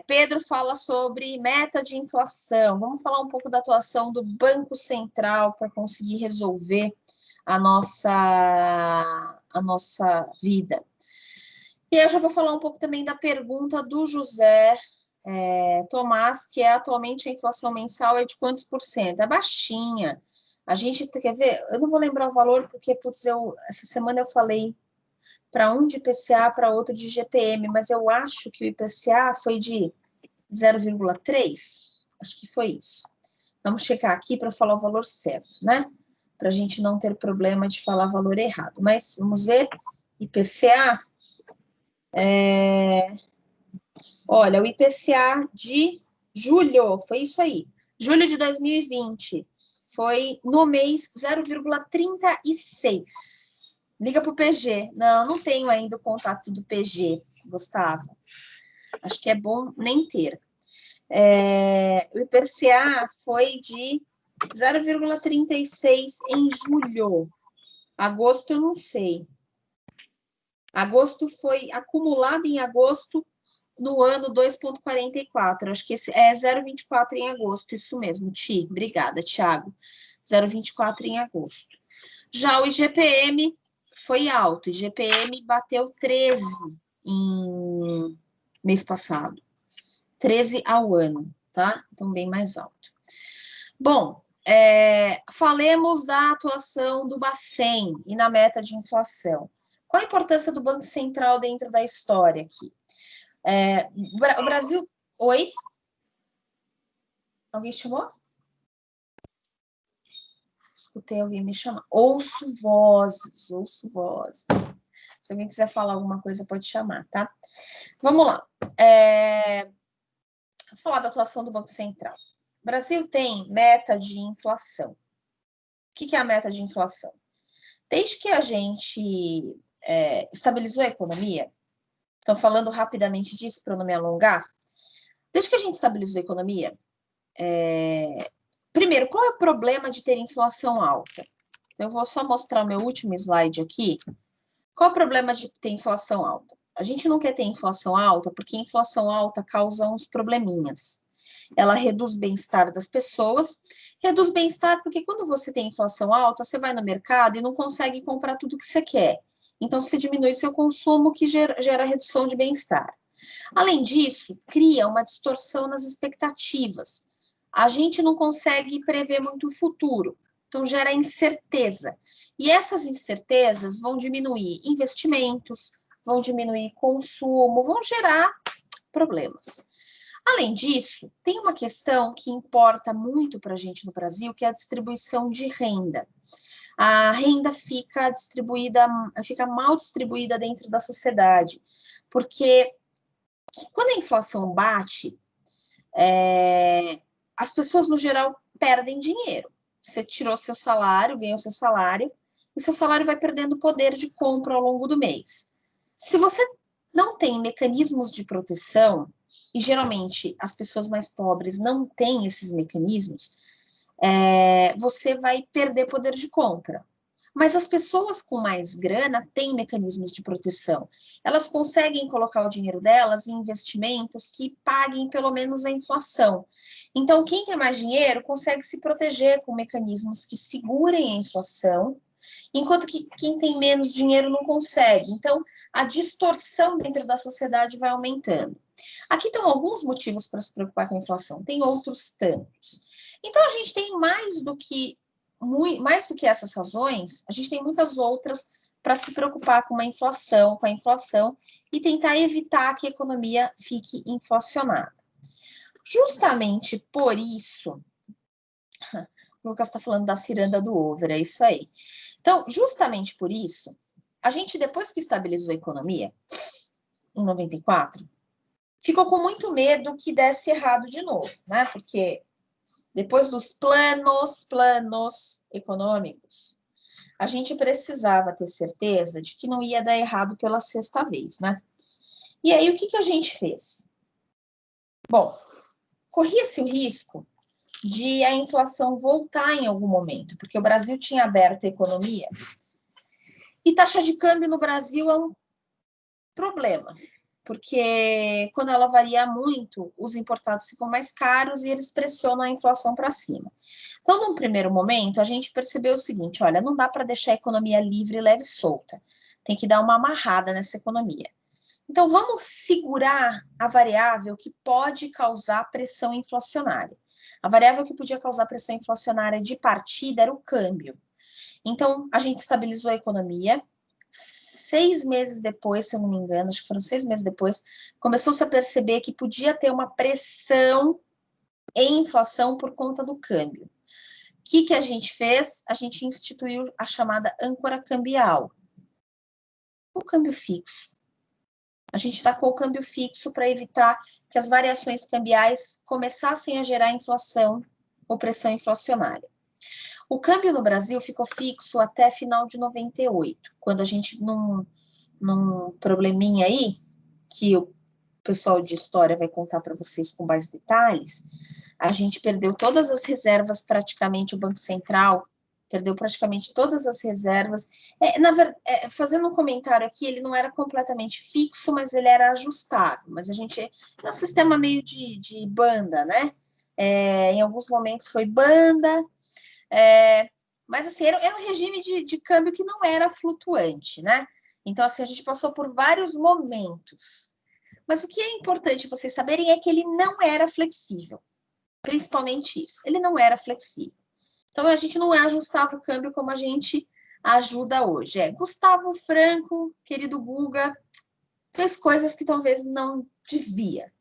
Pedro fala sobre meta de inflação. Vamos falar um pouco da atuação do Banco Central para conseguir resolver a nossa vida. E eu já vou falar um pouco também da pergunta do José Tomás, que atualmente a inflação mensal é de quantos por cento? É baixinha. A gente quer ver, eu não vou lembrar o valor, porque essa semana eu falei para um de IPCA, para outro de GPM, mas eu acho que o IPCA foi de 0,3, acho que foi isso. Vamos checar aqui para falar o valor certo, né? Para a gente não ter problema de falar valor errado. Mas vamos ver, IPCA, olha, o IPCA de julho, foi isso aí, julho de 2020, foi no mês 0,36. Liga para o PG. Não tenho ainda o contato do PG, Gustavo. Acho que é bom nem ter. O IPCA foi de 0,36 em julho. Agosto eu não sei. Agosto foi acumulado em agosto no ano 2,44. Acho que esse é 0,24 em agosto, isso mesmo, Ti. Obrigada, Thiago. 0,24 em agosto. Já o IGPM foi alto. O IGPM bateu 13 em mês passado. 13 ao ano, tá? Então, bem mais alto. Bom, falemos da atuação do Bacen e na meta de inflação. Qual a importância do Banco Central dentro da história aqui? O Brasil... Oi? Alguém chamou? Escutei alguém me chamar. Ouço vozes. Se alguém quiser falar alguma coisa, pode chamar, tá? Vamos lá. Vou falar da atuação do Banco Central. O Brasil tem meta de inflação. O que é a meta de inflação? Desde que a gente estabilizou a economia, então falando rapidamente disso para não me alongar, desde que a gente estabilizou a economia, primeiro, qual é o problema de ter inflação alta? Eu vou só mostrar o meu último slide aqui. Qual é o problema de ter inflação alta? A gente não quer ter inflação alta porque inflação alta causa uns probleminhas. Ela reduz o bem-estar das pessoas, reduz bem-estar porque quando você tem inflação alta, você vai no mercado e não consegue comprar tudo que você quer. Então, você diminui seu consumo, que gera redução de bem-estar. Além disso, cria uma distorção nas expectativas. A gente não consegue prever muito o futuro, então gera incerteza. E essas incertezas vão diminuir investimentos, vão diminuir consumo, vão gerar problemas. Além disso, tem uma questão que importa muito para a gente no Brasil, que é a distribuição de renda. A renda fica mal distribuída dentro da sociedade, porque quando a inflação bate, as pessoas, no geral, perdem dinheiro. Você tirou seu salário, ganhou seu salário, e seu salário vai perdendo poder de compra ao longo do mês. Se você não tem mecanismos de proteção, e geralmente as pessoas mais pobres não têm esses mecanismos, você vai perder poder de compra. Mas as pessoas com mais grana têm mecanismos de proteção. Elas conseguem colocar o dinheiro delas em investimentos que paguem pelo menos a inflação. Então, quem tem mais dinheiro consegue se proteger com mecanismos que segurem a inflação, enquanto que quem tem menos dinheiro não consegue. Então, a distorção dentro da sociedade vai aumentando. Aqui estão alguns motivos para se preocupar com a inflação, tem outros tantos. Então, a gente tem mais do que essas razões, a gente tem muitas outras para se preocupar com a inflação e tentar evitar que a economia fique inflacionada. Justamente por isso, o Lucas está falando da ciranda do over, é isso aí. Então, justamente por isso, a gente, depois que estabilizou a economia, em 94, ficou com muito medo que desse errado de novo, né? Porque depois dos planos econômicos, a gente precisava ter certeza de que não ia dar errado pela sexta vez, né? E aí, o que a gente fez? Bom, corria-se o risco de a inflação voltar em algum momento, porque o Brasil tinha aberto a economia e taxa de câmbio no Brasil é um problema, porque quando ela varia muito, os importados ficam mais caros e eles pressionam a inflação para cima. Então, num primeiro momento, a gente percebeu o seguinte, olha, não dá para deixar a economia livre, leve e solta. Tem que dar uma amarrada nessa economia. Então, vamos segurar a variável que pode causar pressão inflacionária. A variável que podia causar pressão inflacionária de partida era o câmbio. Então, a gente estabilizou a economia. 6 meses depois, se eu não me engano, acho que foram 6 meses depois, começou-se a perceber que podia ter uma pressão em inflação por conta do câmbio. O que a gente fez? A gente instituiu a chamada âncora cambial. O câmbio fixo. A gente tacou o câmbio fixo para evitar que as variações cambiais começassem a gerar inflação ou pressão inflacionária. O câmbio no Brasil ficou fixo até final de 98, quando a gente, num probleminha aí, que o pessoal de história vai contar para vocês com mais detalhes, a gente perdeu todas as reservas, praticamente, o Banco Central perdeu praticamente todas as reservas. Fazendo um comentário aqui, ele não era completamente fixo, mas ele era ajustável. Mas a gente é um sistema meio de banda, né? Em alguns momentos foi banda, mas assim, era um regime de câmbio que não era flutuante, né? Então, assim, a gente passou por vários momentos. Mas o que é importante vocês saberem é que ele não era flexível. Principalmente isso, ele não era flexível. Então, a gente não ajustava o câmbio como a gente ajuda hoje. Gustavo Franco, querido Guga, fez coisas que talvez não devia,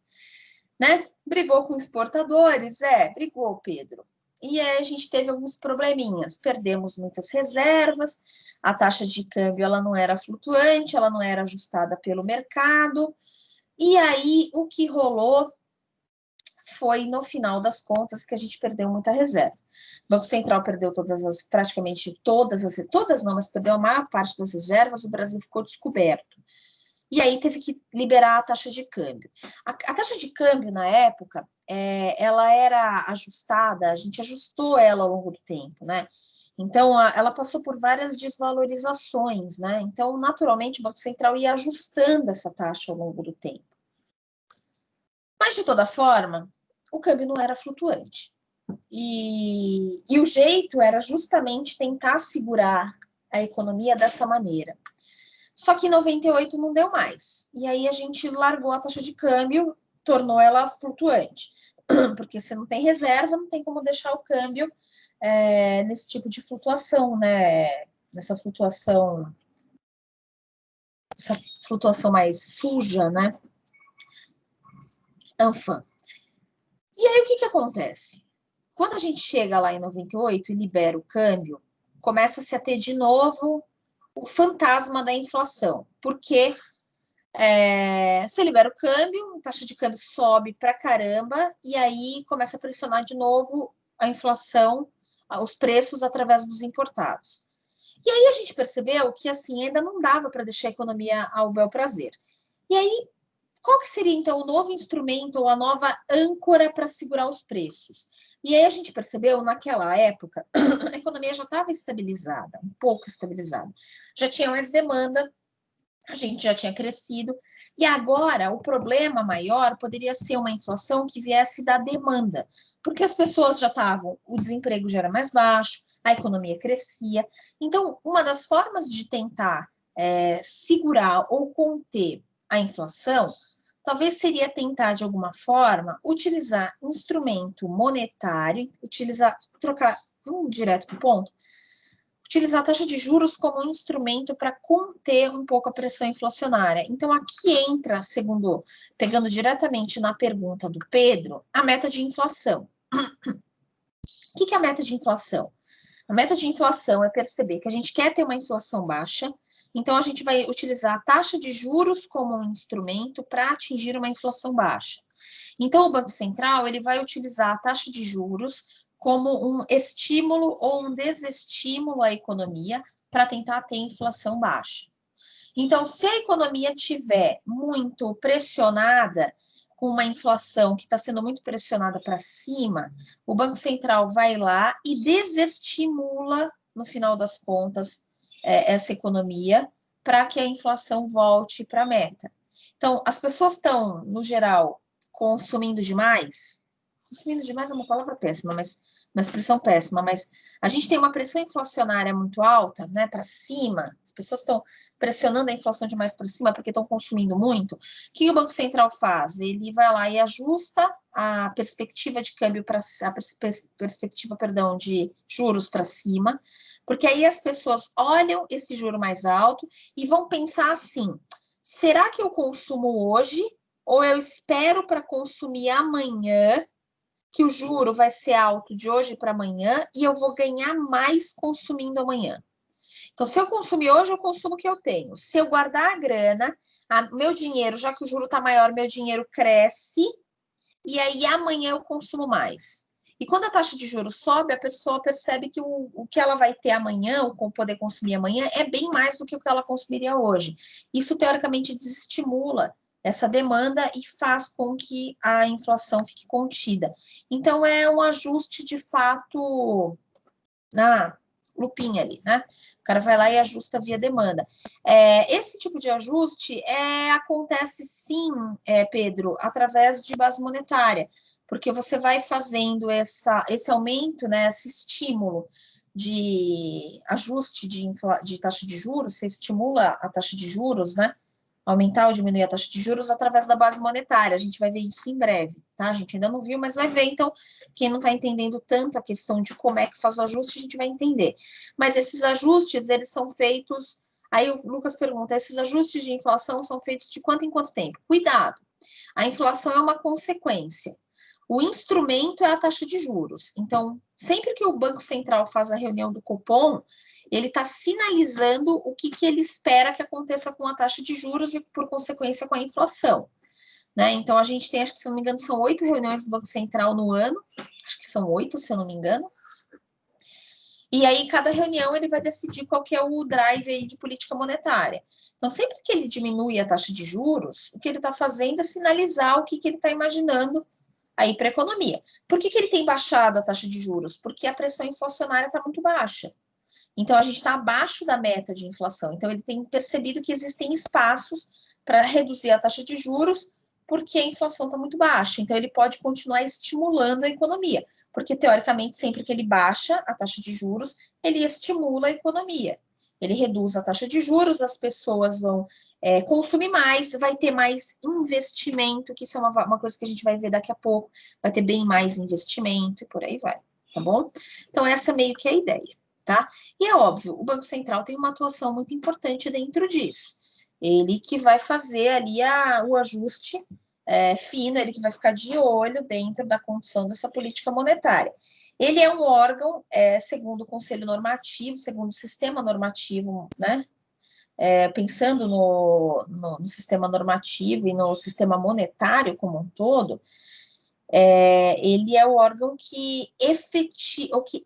né? Brigou com exportadores? Brigou, Pedro. E aí a gente teve alguns probleminhas, perdemos muitas reservas, a taxa de câmbio ela não era flutuante, ela não era ajustada pelo mercado, e aí o que rolou foi, no final das contas, que a gente perdeu muita reserva. O Banco Central perdeu praticamente todas não, mas perdeu a maior parte das reservas, o Brasil ficou descoberto. E aí teve que liberar a taxa de câmbio. A taxa de câmbio, na época, ela era ajustada, a gente ajustou ela ao longo do tempo, né? Então, ela passou por várias desvalorizações, né? Então, naturalmente, o Banco Central ia ajustando essa taxa ao longo do tempo. Mas, de toda forma, o câmbio não era flutuante. E o jeito era justamente tentar segurar a economia dessa maneira. Só que em 98 não deu mais. E aí a gente largou a taxa de câmbio, tornou ela flutuante. Porque se não tem reserva, não tem como deixar o câmbio nesse tipo de flutuação, né? Essa flutuação mais suja, né? Enfim. E aí o que acontece? Quando a gente chega lá em 98 e libera o câmbio, começa-se a ter de novo o fantasma da inflação, porque você libera o câmbio, a taxa de câmbio sobe pra caramba, e aí começa a pressionar de novo a inflação, os preços através dos importados. E aí a gente percebeu que assim ainda não dava para deixar a economia ao bel prazer. E aí qual que seria, então, o novo instrumento ou a nova âncora para segurar os preços? E aí a gente percebeu, naquela época, a economia já estava estabilizada, um pouco estabilizada. Já tinha mais demanda, a gente já tinha crescido, e agora o problema maior poderia ser uma inflação que viesse da demanda, porque as pessoas já estavam, o desemprego já era mais baixo, a economia crescia. Então, uma das formas de tentar segurar ou conter a inflação, talvez seria tentar, de alguma forma, utilizar instrumento monetário, vamos direto para o ponto, utilizar a taxa de juros como um instrumento para conter um pouco a pressão inflacionária. Então, aqui entra, pegando diretamente na pergunta do Pedro, a meta de inflação. O que é a meta de inflação? A meta de inflação é perceber que a gente quer ter uma inflação baixa, então a gente vai utilizar a taxa de juros como um instrumento para atingir uma inflação baixa. Então, o Banco Central ele vai utilizar a taxa de juros como um estímulo ou um desestímulo à economia para tentar ter inflação baixa. Então, se a economia estiver muito pressionada, com uma inflação que está sendo muito pressionada para cima, o Banco Central vai lá e desestimula, no final das contas, essa economia para que a inflação volte para a meta. Então, as pessoas estão, no geral, consumindo demais é uma palavra péssima, mas uma expressão péssima, mas a gente tem uma pressão inflacionária muito alta, né, para cima, as pessoas estão pressionando a inflação demais para cima porque estão consumindo muito. O que o Banco Central faz? Ele vai lá e ajusta a perspectiva de câmbio de juros para cima, porque aí as pessoas olham esse juro mais alto e vão pensar assim: será que eu consumo hoje ou eu espero para consumir amanhã, que o juro vai ser alto de hoje para amanhã e eu vou ganhar mais consumindo amanhã? Então, se eu consumir hoje, eu consumo o que eu tenho. Se eu guardar a grana, meu dinheiro, já que o juro está maior, meu dinheiro cresce, e aí amanhã eu consumo mais. E quando a taxa de juros sobe, a pessoa percebe que o que ela vai ter amanhã, ou poder consumir amanhã, é bem mais do que o que ela consumiria hoje. Isso, teoricamente, desestimula essa demanda e faz com que a inflação fique contida. Então, é um ajuste, de fato, na lupinha ali, né? O cara vai lá e ajusta via demanda. Esse tipo de ajuste acontece, sim, Pedro, através de base monetária, porque você vai fazendo esse aumento, né, esse estímulo de ajuste de taxa de juros, você estimula a taxa de juros, né? Aumentar ou diminuir a taxa de juros através da base monetária. A gente vai ver isso em breve, tá? A gente ainda não viu, mas vai ver. Então, quem não está entendendo tanto a questão de como é que faz o ajuste, a gente vai entender. Mas esses ajustes, eles são feitos... Aí o Lucas pergunta, esses ajustes de inflação são feitos de quanto em quanto tempo? Cuidado, a inflação é uma consequência. O instrumento é a taxa de juros. Então, sempre que o Banco Central faz a reunião do Copom, ele está sinalizando o que ele espera que aconteça com a taxa de juros e, por consequência, com a inflação. Né? Então, a gente tem, acho que, se não me engano, são 8 reuniões do Banco Central no ano. Acho que são 8, se eu não me engano. E aí, cada reunião, ele vai decidir qual que é o drive aí de política monetária. Então, sempre que ele diminui a taxa de juros, o que ele está fazendo é sinalizar o que ele está imaginando aí para a economia. Por que ele tem baixado a taxa de juros? Porque a pressão inflacionária está muito baixa. Então, a gente está abaixo da meta de inflação. Então, ele tem percebido que existem espaços para reduzir a taxa de juros, porque a inflação está muito baixa. Então, ele pode continuar estimulando a economia, porque, teoricamente, sempre que ele baixa a taxa de juros, ele estimula a economia. Ele reduz a taxa de juros, as pessoas vão consumir mais, vai ter mais investimento, que isso é uma coisa que a gente vai ver daqui a pouco, vai ter bem mais investimento e por aí vai, tá bom? Então, essa é meio que a ideia, tá? E é óbvio, o Banco Central tem uma atuação muito importante dentro disso. Ele que vai fazer ali o ajuste fino, ele que vai ficar de olho dentro da condução dessa política monetária. Ele é um órgão, segundo o Conselho Normativo, segundo o sistema normativo, né? Pensando no sistema normativo e no sistema monetário como um todo, ele é o órgão que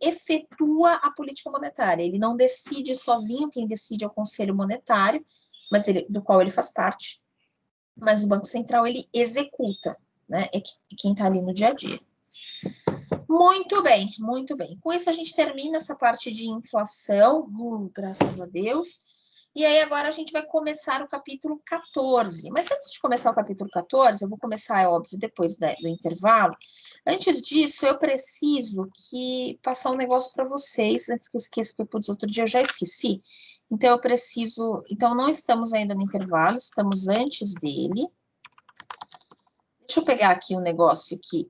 efetua a política monetária. Ele não decide sozinho, quem decide é o Conselho Monetário, mas do qual ele faz parte. mas o Banco Central, ele executa, né? É quem está ali no dia a dia. Muito bem, muito bem. Com isso, a gente termina essa parte de inflação, graças a Deus. E aí, agora a gente vai começar o capítulo 14. Mas antes de começar o capítulo 14, eu vou começar, é óbvio, depois do intervalo. Antes disso, eu preciso passar um negócio para vocês, antes que eu esqueça, porque outro dia eu já esqueci. Então, eu preciso... Então, não estamos ainda no intervalo, estamos antes dele. Deixa eu pegar aqui um negócio que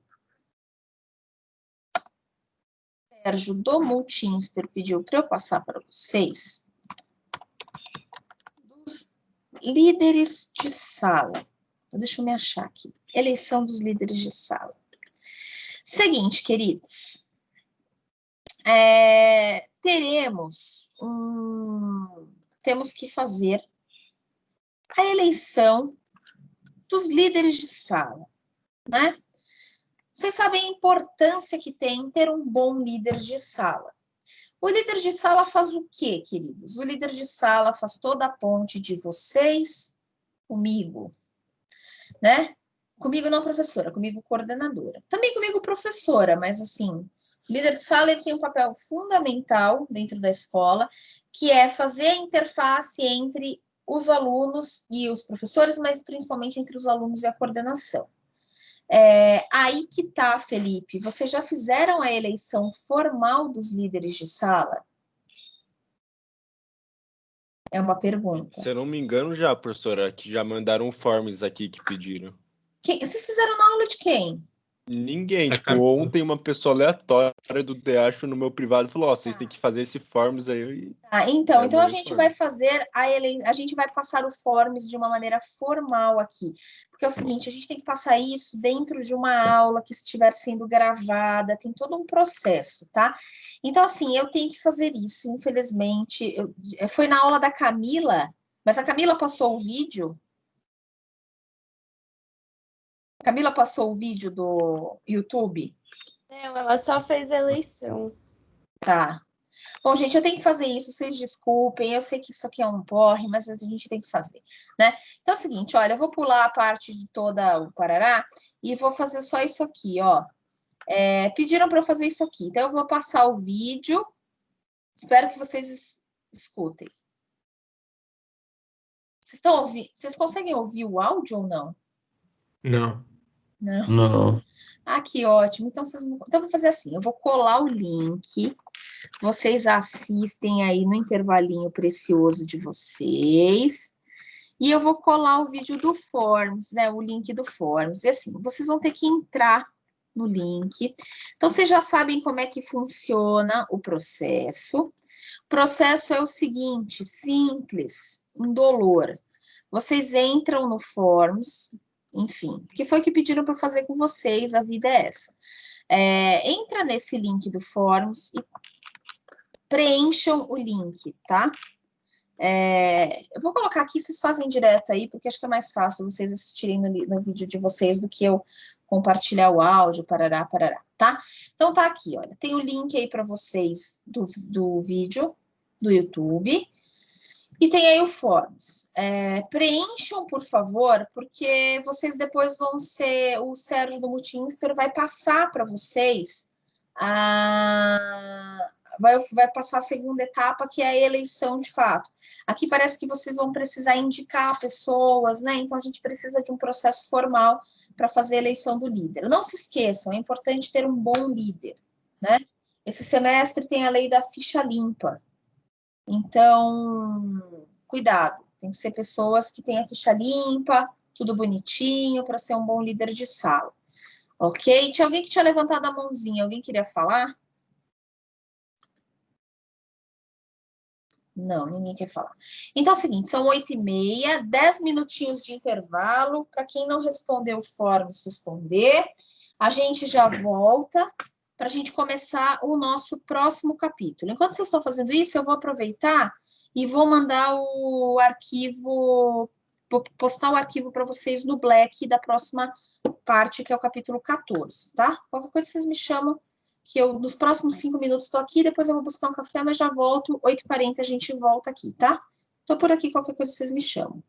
Sérgio do Multinsper pediu para eu passar para vocês, dos líderes de sala. Então, deixa eu me achar aqui. Eleição dos líderes de sala. Seguinte, queridos. Temos que fazer a eleição dos líderes de sala, né? Vocês sabem a importância que tem ter um bom líder de sala. O líder de sala faz o quê, queridos? O líder de sala faz toda a ponte de vocês comigo, né? Comigo não professora, comigo coordenadora. Também comigo professora, mas assim, o líder de sala ele tem um papel fundamental dentro da escola, que é fazer a interface entre os alunos e os professores, mas principalmente entre os alunos e a coordenação. Aí que tá, Felipe. Vocês já fizeram a eleição formal dos líderes de sala? É uma pergunta. Se eu não me engano, já, professora, que já mandaram forms aqui que pediram. Vocês fizeram na aula de quem? Ninguém. Tipo, ontem uma pessoa aleatória do DH no meu privado falou, vocês têm que fazer esse forms aí. Então a gente vai fazer a gente vai passar o forms de uma maneira formal aqui. Porque é o seguinte, a gente tem que passar isso dentro de uma aula que estiver sendo gravada, tem todo um processo, tá? Então, assim, eu tenho que fazer isso, infelizmente. Foi na aula da Camila, mas a Camila passou o vídeo? A Camila passou o vídeo do YouTube? Não, ela só fez a eleição. Tá. Bom, gente, eu tenho que fazer isso, vocês desculpem, eu sei que isso aqui é um porre, mas a gente tem que fazer, né? Então é o seguinte, olha, eu vou pular a parte de toda o parará e vou fazer só isso aqui, ó. Pediram para eu fazer isso aqui, então eu vou passar o vídeo, espero que vocês escutem. Vocês conseguem ouvir o áudio ou não? Não. Não? Não. Ah, que ótimo. Então, eu vou fazer assim, eu vou colar o link, vocês assistem aí no intervalinho precioso de vocês, e eu vou colar o vídeo do Forms, né, o link do Forms, e assim, vocês vão ter que entrar no link, então vocês já sabem como é que funciona o processo. O processo é o seguinte, simples, indolor. Vocês entram no Forms, enfim, que foi o que pediram para fazer com vocês, a vida é essa. Entra nesse link do Forms e preencham o link, tá? Eu vou colocar aqui, vocês fazem direto aí, porque acho que é mais fácil vocês assistirem no vídeo de vocês do que eu compartilhar o áudio, parará, tá? Então tá aqui, olha, tem o link aí para vocês do vídeo do YouTube. E tem aí o Forms. Preencham, por favor, porque vocês depois vão ser... O Sérgio do Multinsper vai passar para vocês vai passar a segunda etapa, que é a eleição de fato. Aqui parece que vocês vão precisar indicar pessoas, né? Então, a gente precisa de um processo formal para fazer a eleição do líder. Não se esqueçam, é importante ter um bom líder, né? Esse semestre tem a lei da ficha limpa. Então, cuidado, tem que ser pessoas que têm a ficha limpa, tudo bonitinho, para ser um bom líder de sala. Ok? Tinha alguém que tinha levantado a mãozinha, alguém queria falar? Não, ninguém quer falar. Então é o seguinte, são 8h30, 10 minutinhos de intervalo, para quem não respondeu o fórum se responder, a gente já volta para a gente começar o nosso próximo capítulo. Enquanto vocês estão fazendo isso, eu vou aproveitar e vou mandar o arquivo, vou postar o arquivo para vocês no Black da próxima parte, que é o capítulo 14, tá? Qualquer coisa vocês me chamam, que eu, nos próximos 5 minutos, estou aqui, depois eu vou buscar um café, mas já volto, 8h40 a gente volta aqui, tá? Estou por aqui, qualquer coisa vocês me chamam.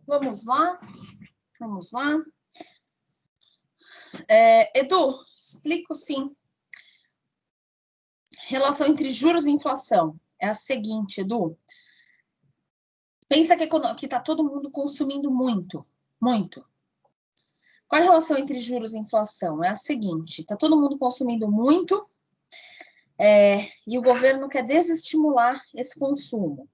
Vamos lá. Edu, explico sim. Relação entre juros e inflação. É a seguinte, Edu. Pensa que está todo mundo consumindo muito. Qual é a relação entre juros e inflação? É a seguinte, está todo mundo consumindo muito e o governo quer desestimular esse consumo.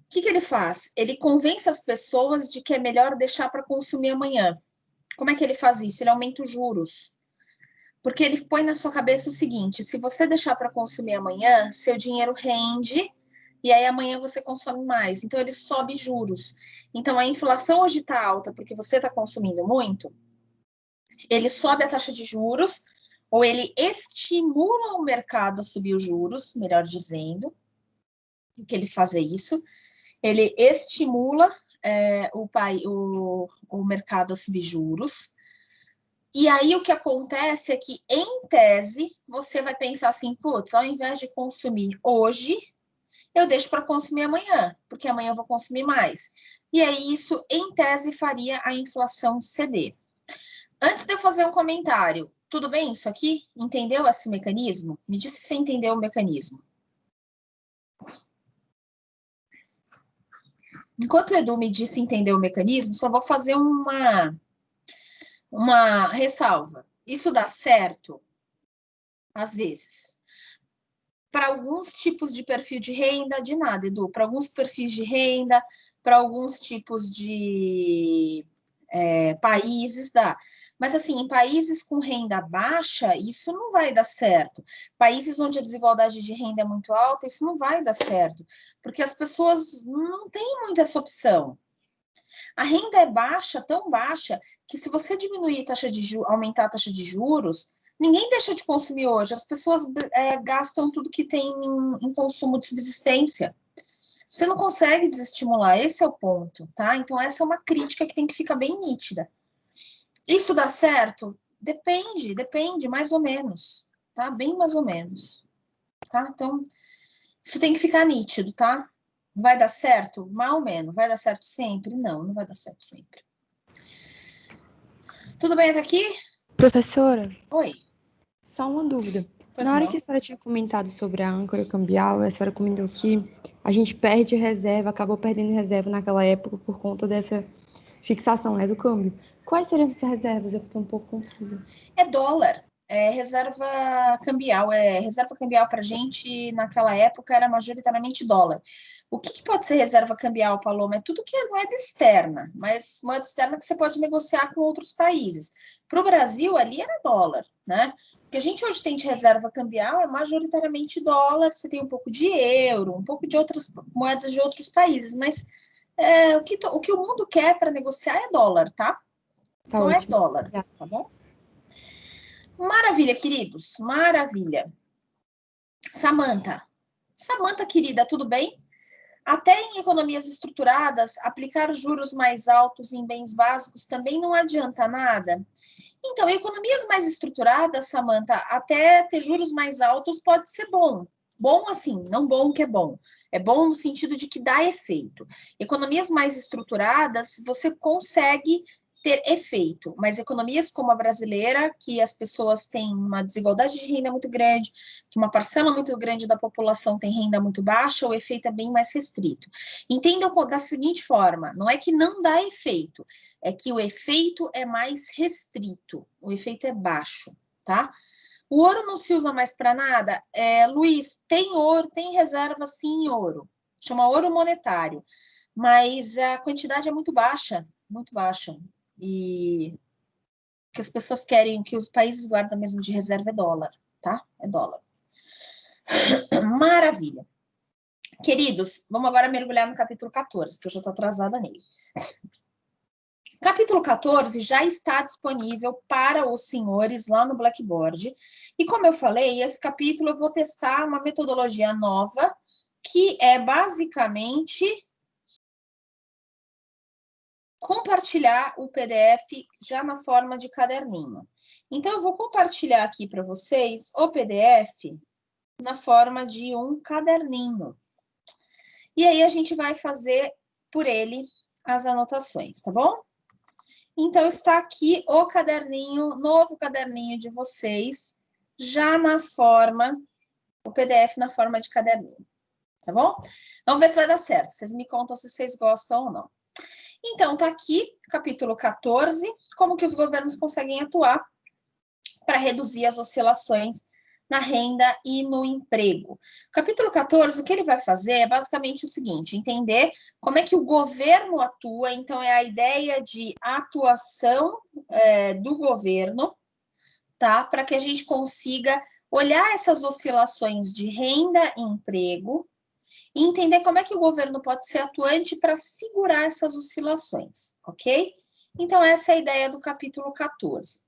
O que ele faz? Ele convence as pessoas de que é melhor deixar para consumir amanhã. Como é que ele faz isso? Ele aumenta os juros. Porque ele põe na sua cabeça o seguinte, se você deixar para consumir amanhã, seu dinheiro rende e aí amanhã você consome mais. Então, ele sobe juros. Então, a inflação hoje está alta porque você está consumindo muito, ele sobe a taxa de juros, ou ele estimula o mercado a subir os juros, melhor dizendo, que ele faz isso, ele estimula o mercado a subir juros, e aí o que acontece é que, em tese, você vai pensar assim, putz, ao invés de consumir hoje, eu deixo para consumir amanhã, porque amanhã eu vou consumir mais. E aí isso, em tese, faria a inflação ceder. Antes de eu fazer um comentário, tudo bem isso aqui? Entendeu esse mecanismo? Me diz se você entendeu o mecanismo. Enquanto o Edu me disse entender o mecanismo, só vou fazer uma ressalva. Isso dá certo? Às vezes. Para alguns tipos de perfil de renda, de nada, Edu. Para alguns perfis de renda, para alguns tipos de países, dá. Mas, assim, em países com renda baixa, isso não vai dar certo. Países onde a desigualdade de renda é muito alta, isso não vai dar certo. Porque as pessoas não têm muita essa opção. A renda é baixa, tão baixa, que se você diminuir a taxa de aumentar a taxa de juros, ninguém deixa de consumir hoje. As pessoas gastam tudo que tem em consumo de subsistência. Você não consegue desestimular, esse é o ponto, tá? Então, essa é uma crítica que tem que ficar bem nítida. Isso dá certo? Depende, mais ou menos, tá? Bem mais ou menos, tá? Então, isso tem que ficar nítido, tá? Vai dar certo? Mais ou menos. Vai dar certo sempre? Não, não vai dar certo sempre. Tudo bem até aqui? Professora, Oi. só uma dúvida. Pois Na hora não. que a senhora tinha comentado sobre a âncora cambial, a senhora comentou que a gente perde reserva, acabou perdendo reserva naquela época por conta dessa fixação, né, do câmbio. Quais seriam essas reservas? Eu fiquei um pouco confusa. É dólar. É reserva cambial. Reserva cambial para a gente, naquela época, era majoritariamente dólar. O que pode ser reserva cambial, Paloma? É tudo que é moeda externa, mas moeda externa que você pode negociar com outros países. Para o Brasil, ali era dólar, né? O que a gente hoje tem de reserva cambial é majoritariamente dólar, você tem um pouco de euro, um pouco de outras moedas de outros países, mas o que o mundo quer para negociar é dólar, tá? Tá Então ótimo. é dólar, tá bom? Maravilha, queridos, maravilha. Samantha, querida, tudo bem? Até em economias estruturadas, aplicar juros mais altos em bens básicos também não adianta nada. Então, em economias mais estruturadas, Samantha, até ter juros mais altos pode ser bom. Bom assim, não bom que é bom. É bom no sentido de que dá efeito. Economias mais estruturadas, você consegue ter efeito, mas economias como a brasileira, que as pessoas têm uma desigualdade de renda muito grande, que uma parcela muito grande da população tem renda muito baixa, o efeito é bem mais restrito. Entendam da seguinte forma, não é que não dá efeito, é que o efeito é mais restrito, o efeito é baixo, tá? O ouro não se usa mais para nada? Luiz, tem ouro, tem reserva sim em ouro, chama ouro monetário, mas a quantidade é muito baixa, e o que as pessoas querem, que os países guardam mesmo de reserva é dólar, tá? É dólar. Maravilha. Queridos, vamos agora mergulhar no capítulo 14, que eu já estou atrasada nele. Capítulo 14 já está disponível para os senhores lá no Blackboard. E como eu falei, esse capítulo eu vou testar uma metodologia nova, que é basicamente compartilhar o PDF já na forma de caderninho. Então, eu vou compartilhar aqui para vocês o PDF na forma de um caderninho. E aí, a gente vai fazer por ele as anotações, tá bom? Então, está aqui o caderninho, novo caderninho de vocês, já na forma, o PDF na forma de caderninho, tá bom? Vamos ver se vai dar certo, vocês me contam se vocês gostam ou não. Então, tá aqui, capítulo 14, como que os governos conseguem atuar para reduzir as oscilações na renda e no emprego. Capítulo 14, o que ele vai fazer é basicamente o seguinte, entender como é que o governo atua, então é a ideia de atuação do governo, tá? Para que a gente consiga olhar essas oscilações de renda e emprego e entender como é que o governo pode ser atuante para segurar essas oscilações, ok? Então, essa é a ideia do capítulo 14.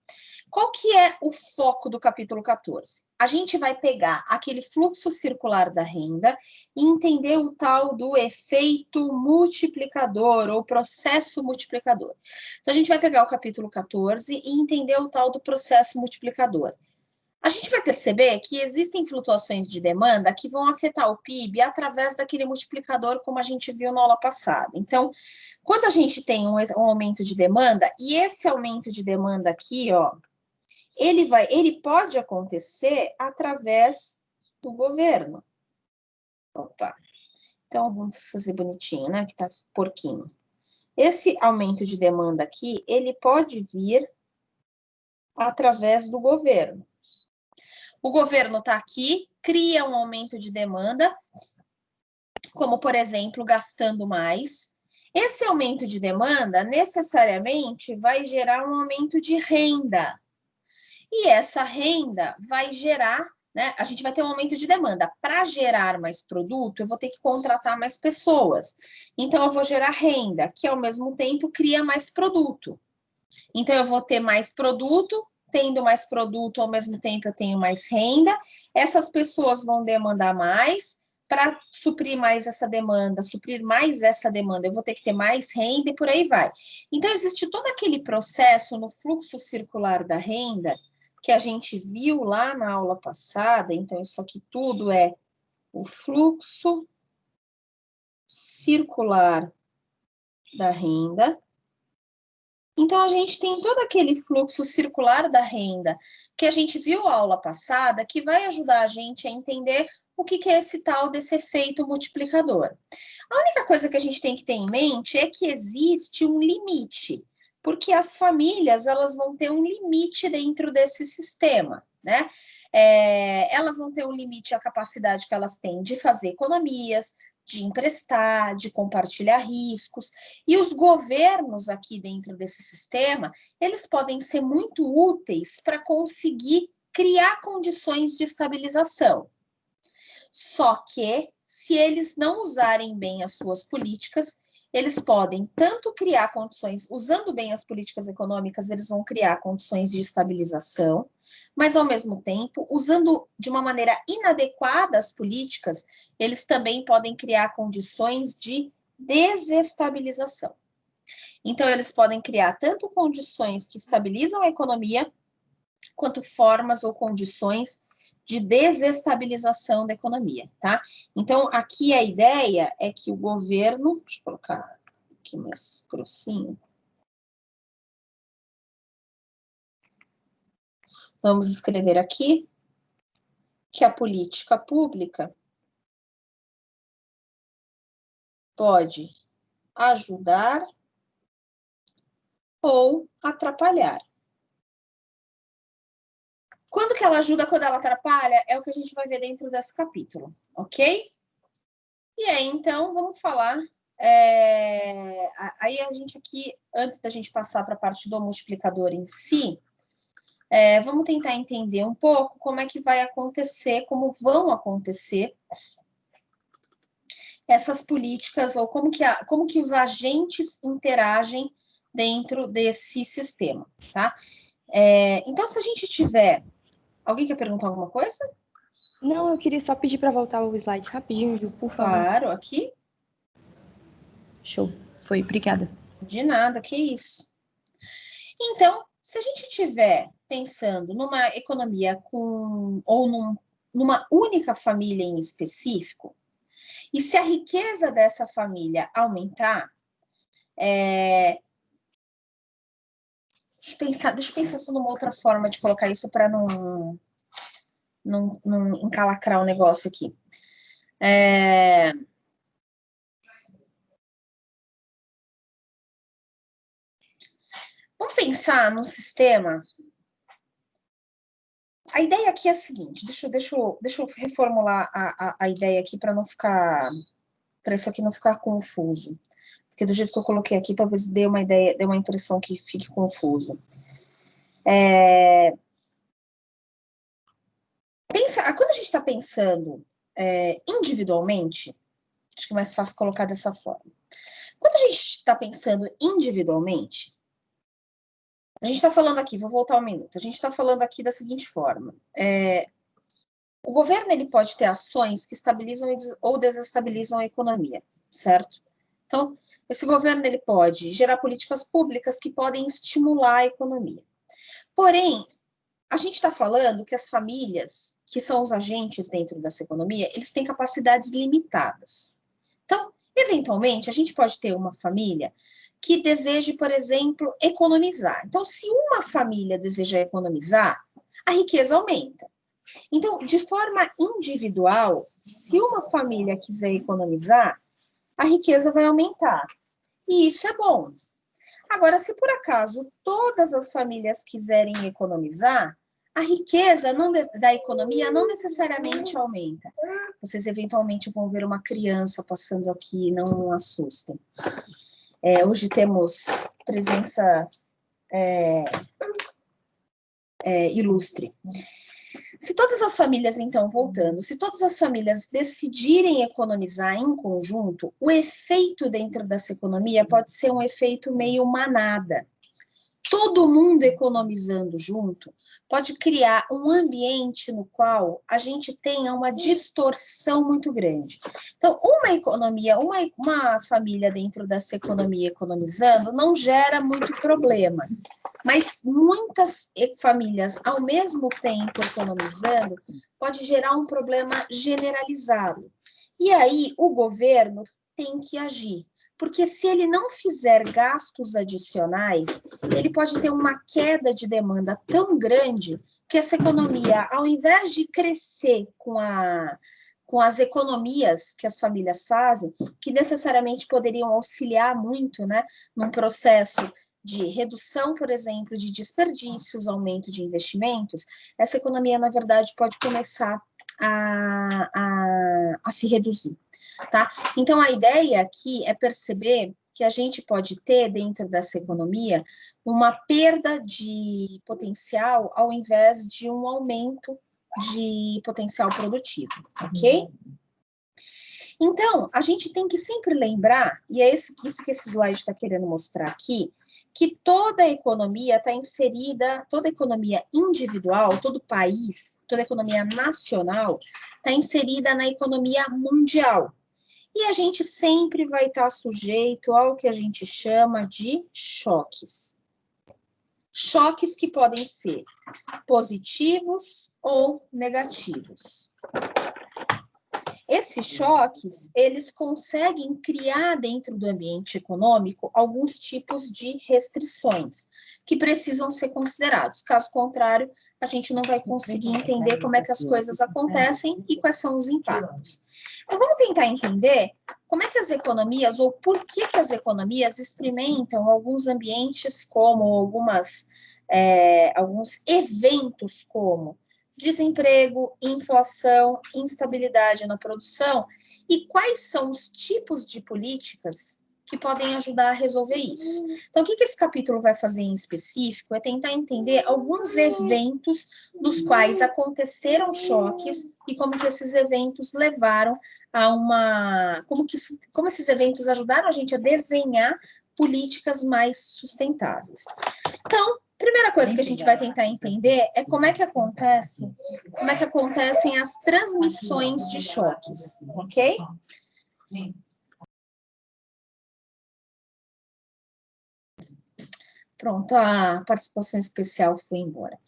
Qual que é o foco do capítulo 14? A gente vai pegar aquele fluxo circular da renda e entender o tal do efeito multiplicador ou processo multiplicador. Então, a gente vai pegar o capítulo 14 e entender o tal do processo multiplicador. A gente vai perceber que existem flutuações de demanda que vão afetar o PIB através daquele multiplicador, como a gente viu na aula passada. Então, quando a gente tem um aumento de demanda, e esse aumento de demanda aqui, ó, ele pode acontecer através do governo. Opa. Então, vamos fazer bonitinho, né? Que tá porquinho. Esse aumento de demanda aqui, ele pode vir através do governo. O governo está aqui, cria um aumento de demanda, como, por exemplo, gastando mais. Esse aumento de demanda, necessariamente, vai gerar um aumento de renda. E essa renda vai gerar, né? A gente vai ter um aumento de demanda. Para gerar mais produto, eu vou ter que contratar mais pessoas. Então, eu vou gerar renda, que ao mesmo tempo cria mais produto. Então, eu vou ter mais produto, tendo mais produto, ao mesmo tempo eu tenho mais renda. Essas pessoas vão demandar mais. Para suprir mais essa demanda, eu vou ter que ter mais renda e por aí vai. Então, existe todo aquele processo no fluxo circular da renda que a gente viu lá na aula passada. Então, isso aqui tudo é o fluxo circular da renda. Então, a gente tem todo aquele fluxo circular da renda que a gente viu na aula passada, que vai ajudar a gente a entender o que é esse tal desse efeito multiplicador. A única coisa que a gente tem que ter em mente é que existe um limite, porque as famílias, elas vão ter um limite dentro desse sistema, né? Elas vão ter um limite à capacidade que elas têm de fazer economias, de emprestar, de compartilhar riscos, e os governos aqui dentro desse sistema, eles podem ser muito úteis para conseguir criar condições de estabilização. Só que, se eles não usarem bem as suas políticas, eles podem tanto criar condições, usando bem as políticas econômicas, eles vão criar condições de estabilização, mas, ao mesmo tempo, usando de uma maneira inadequada as políticas, eles também podem criar condições de desestabilização. Então, eles podem criar tanto condições que estabilizam a economia, quanto formas ou condições de desestabilização da economia, tá? Então, aqui a ideia é que o governo, deixa eu colocar aqui mais grossinho. Vamos escrever aqui que a política pública pode ajudar ou atrapalhar. Quando que ela ajuda, quando ela atrapalha, é o que a gente vai ver dentro desse capítulo, ok? E aí, então, vamos falar. Aí a gente aqui, antes da gente passar para a parte do multiplicador em si, vamos tentar entender um pouco como é que vai acontecer, como vão acontecer essas políticas, ou como que os agentes interagem dentro desse sistema, tá? Então, se a gente tiver... Alguém quer perguntar alguma coisa? Não, eu queria só pedir para voltar o slide rapidinho, Ju, por favor. Claro, aqui. Show. Foi, obrigada. De nada, que isso. Então, se a gente estiver pensando numa economia numa única família em específico, e se a riqueza dessa família aumentar, Deixa eu pensar só numa outra forma de colocar isso para não encalacrar o negócio aqui. Vamos pensar num sistema. A ideia aqui é a seguinte, deixa eu reformular a ideia aqui para isso aqui não ficar confuso. Porque do jeito que eu coloquei aqui, talvez dê uma impressão que fique confuso. Quando a gente está pensando individualmente, acho que é mais fácil colocar dessa forma. Quando a gente está pensando individualmente, a gente está falando aqui, vou voltar um minuto, a gente está falando aqui da seguinte forma. O governo ele pode ter ações que estabilizam ou desestabilizam a economia, certo? Então, esse governo ele pode gerar políticas públicas que podem estimular a economia. Porém, a gente está falando que as famílias, que são os agentes dentro dessa economia, eles têm capacidades limitadas. Então, eventualmente, a gente pode ter uma família que deseje, por exemplo, economizar. Então, se uma família deseja economizar, a riqueza aumenta. Então, de forma individual, se uma família quiser economizar, a riqueza vai aumentar. E isso é bom. Agora, se por acaso todas as famílias quiserem economizar, a riqueza da economia não necessariamente aumenta. Vocês eventualmente vão ver uma criança passando aqui, não assustem. Hoje temos presença ilustre. Se todas as famílias, então, voltando, se todas as famílias decidirem economizar em conjunto, o efeito dentro dessa economia pode ser um efeito meio manada. Todo mundo economizando junto pode criar um ambiente no qual a gente tenha uma distorção muito grande. Então, uma economia, uma família dentro dessa economia economizando não gera muito problema. Mas muitas famílias, ao mesmo tempo economizando, pode gerar um problema generalizado. E aí, o governo tem que agir. Porque se ele não fizer gastos adicionais, ele pode ter uma queda de demanda tão grande que essa economia, ao invés de crescer com as economias que as famílias fazem, que necessariamente poderiam auxiliar muito, né, num processo de redução, por exemplo, de desperdícios, aumento de investimentos, essa economia, na verdade, pode começar a se reduzir. Tá? Então, a ideia aqui é perceber que a gente pode ter, dentro dessa economia, uma perda de potencial ao invés de um aumento de potencial produtivo, ok? Então, a gente tem que sempre lembrar, e é isso que esse slide está querendo mostrar aqui, que toda a economia está inserida, toda a economia individual, todo país, toda a economia nacional está inserida na economia mundial. E a gente sempre vai estar sujeito ao que a gente chama de choques. Choques que podem ser positivos ou negativos. Esses choques, eles conseguem criar dentro do ambiente econômico alguns tipos de restrições que precisam ser considerados. Caso contrário, a gente não vai conseguir entender como é que as coisas acontecem e quais são os impactos. Então, vamos tentar entender como é que as economias, ou por que as economias experimentam alguns ambientes como alguns eventos como desemprego, inflação, instabilidade na produção, e quais são os tipos de políticas que podem ajudar a resolver isso. Então, o que esse capítulo vai fazer em específico é tentar entender alguns eventos nos quais aconteceram choques e como que esses eventos levaram a como esses eventos ajudaram a gente a desenhar políticas mais sustentáveis. Então, primeira coisa que a gente vai tentar entender é como é que acontecem as transmissões de choques, ok? Pronto, a participação especial foi embora.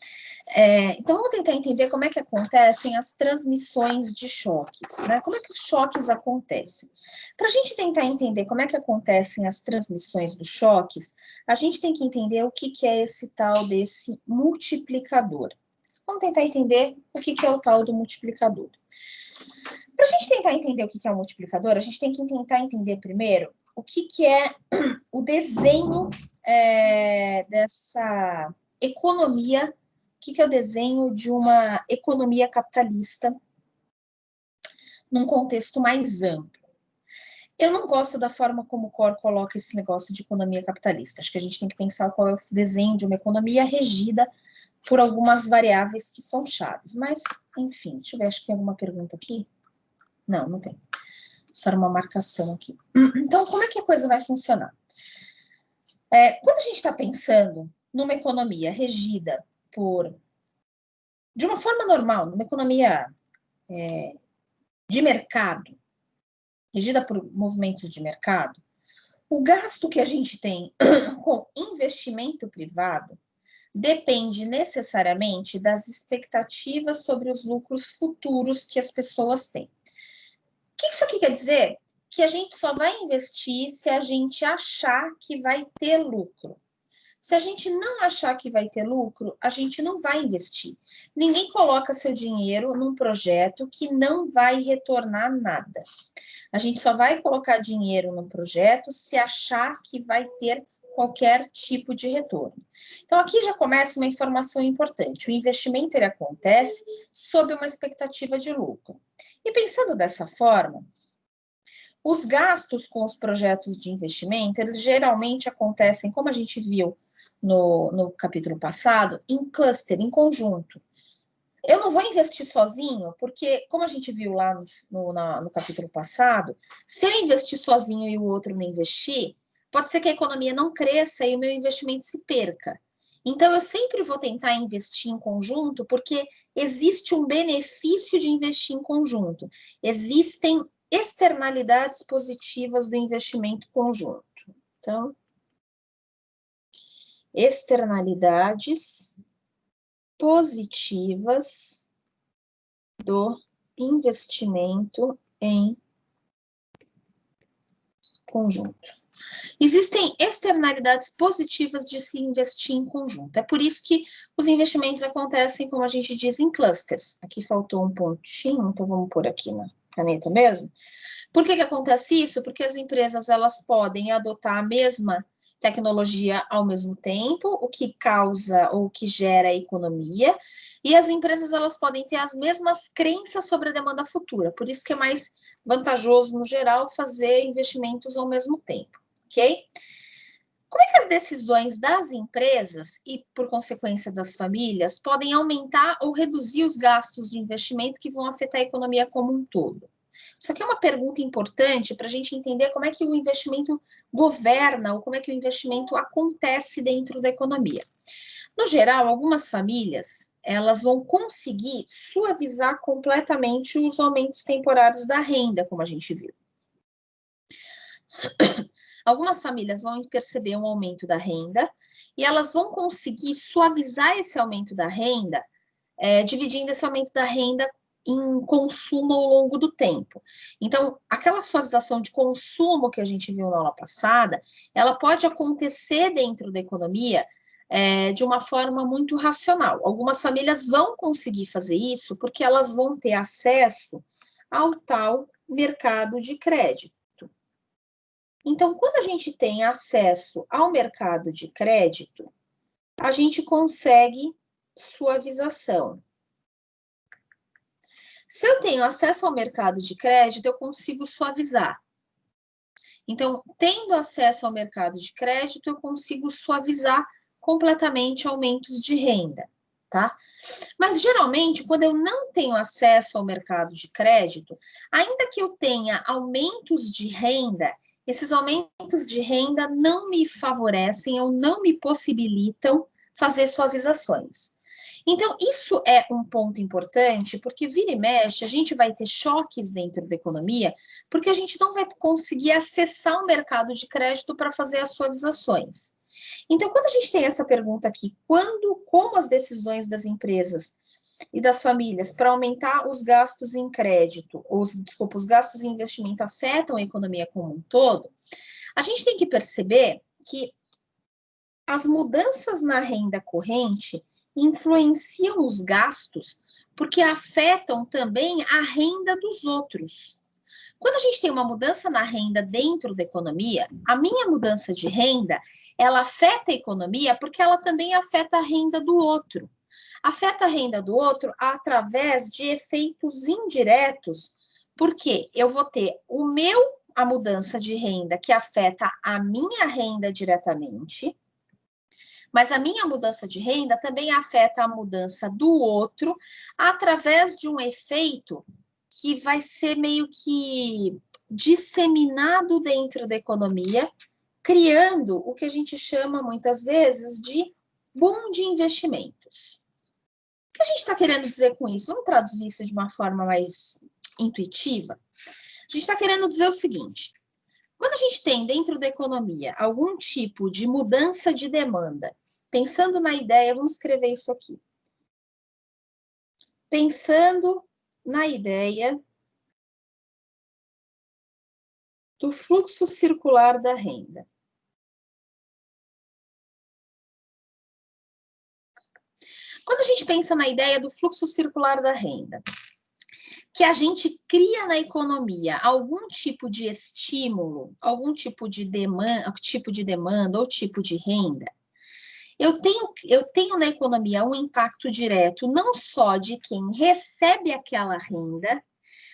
Então, vamos tentar entender como é que acontecem as transmissões de choques, né? Como é que os choques acontecem? Para a gente tentar entender como é que acontecem as transmissões dos choques, a gente tem que entender o que é esse tal desse multiplicador. Vamos tentar entender o que é o tal do multiplicador. Para a gente tentar entender o que é o multiplicador, a gente tem que tentar entender primeiro o que é o desenho dessa economia, o que é o desenho de uma economia capitalista num contexto mais amplo. Eu não gosto da forma como o Cor coloca esse negócio de economia capitalista. Acho que a gente tem que pensar qual é o desenho de uma economia regida por algumas variáveis que são chaves. Mas, enfim, deixa eu ver, acho que tem alguma pergunta aqui. Não, não tem. Só era uma marcação aqui. Então, como é que a coisa vai funcionar? Quando a gente está pensando numa economia regida de uma forma normal, numa economia de mercado, regida por movimentos de mercado, o gasto que a gente tem com investimento privado depende necessariamente das expectativas sobre os lucros futuros que as pessoas têm. O que isso aqui quer dizer? Que a gente só vai investir se a gente achar que vai ter lucro. Se a gente não achar que vai ter lucro, a gente não vai investir. Ninguém coloca seu dinheiro num projeto que não vai retornar nada. A gente só vai colocar dinheiro num projeto se achar que vai ter qualquer tipo de retorno. Então, aqui já começa uma informação importante. O investimento, ele acontece sob uma expectativa de lucro. E pensando dessa forma, os gastos com os projetos de investimento, eles geralmente acontecem, como a gente viu no capítulo passado, em cluster, em conjunto. Eu não vou investir sozinho, porque, como a gente viu lá no capítulo passado, se eu investir sozinho e o outro não investir, pode ser que a economia não cresça e o meu investimento se perca. Então, eu sempre vou tentar investir em conjunto, porque existe um benefício de investir em conjunto. Existem externalidades positivas do investimento conjunto. Então, externalidades positivas do investimento em conjunto. Existem externalidades positivas de se investir em conjunto. É por isso que os investimentos acontecem, como a gente diz, em clusters. Aqui faltou um pontinho, então vamos pôr aqui na caneta mesmo. Por que acontece isso? Porque as empresas, elas podem adotar a mesma tecnologia ao mesmo tempo, o que causa ou que gera economia, e as empresas, elas podem ter as mesmas crenças sobre a demanda futura. Por isso que é mais vantajoso, no geral, fazer investimentos ao mesmo tempo. Ok? Como é que as decisões das empresas e, por consequência, das famílias podem aumentar ou reduzir os gastos de investimento que vão afetar a economia como um todo? Isso aqui é uma pergunta importante para a gente entender como é que o investimento governa ou como é que o investimento acontece dentro da economia. No geral, algumas famílias, elas vão conseguir suavizar completamente os aumentos temporários da renda, como a gente viu. Algumas famílias vão perceber um aumento da renda e elas vão conseguir suavizar esse aumento da renda, dividindo esse aumento da renda em consumo ao longo do tempo. Então, aquela suavização de consumo que a gente viu na aula passada, ela pode acontecer dentro da economia de uma forma muito racional. Algumas famílias vão conseguir fazer isso porque elas vão ter acesso ao tal mercado de crédito. Então, quando a gente tem acesso ao mercado de crédito, a gente consegue suavização. Se eu tenho acesso ao mercado de crédito, eu consigo suavizar. Então, tendo acesso ao mercado de crédito, eu consigo suavizar completamente aumentos de renda, tá? Mas, geralmente, quando eu não tenho acesso ao mercado de crédito, ainda que eu tenha aumentos de renda, esses aumentos de renda não me favorecem ou não me possibilitam fazer suavizações. Então, isso é um ponto importante, porque vira e mexe, a gente vai ter choques dentro da economia, porque a gente não vai conseguir acessar o mercado de crédito para fazer as suavizações. Então, quando a gente tem essa pergunta aqui, como as decisões das empresas e das famílias para aumentar os gastos em crédito, os gastos em investimento afetam a economia como um todo, a gente tem que perceber que as mudanças na renda corrente influenciam os gastos porque afetam também a renda dos outros. Quando a gente tem uma mudança na renda dentro da economia, a minha mudança de renda, ela afeta a economia porque ela também afeta a renda do outro. Afeta a renda do outro através de efeitos indiretos, porque eu vou ter a mudança de renda que afeta a minha renda diretamente, mas a minha mudança de renda também afeta a mudança do outro através de um efeito que vai ser meio que disseminado dentro da economia, criando o que a gente chama muitas vezes de boom de investimentos. O que a gente está querendo dizer com isso? Vamos traduzir isso de uma forma mais intuitiva? A gente está querendo dizer o seguinte: quando a gente tem dentro da economia algum tipo de mudança de demanda, pensando na ideia, vamos escrever isso aqui. Pensando na ideia do fluxo circular da renda. Quando a gente pensa na ideia do fluxo circular da renda, que a gente cria na economia algum tipo de estímulo, algum tipo de demanda ou tipo de renda, eu tenho na economia um impacto direto não só de quem recebe aquela renda,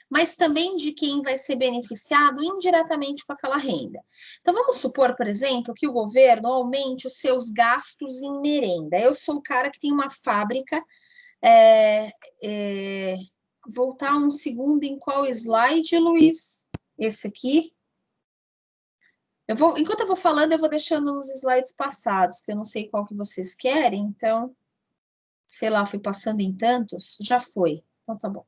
mas também de quem vai ser beneficiado indiretamente com aquela renda. Então, vamos supor, por exemplo, que o governo aumente os seus gastos em merenda. Eu sou o cara que tem uma fábrica. Voltar um segundo em qual slide, Luiz? Esse aqui. Enquanto eu vou falando, eu vou deixando nos slides passados, que eu não sei qual que vocês querem, então, sei lá, fui passando em tantos, já foi. Então, tá bom.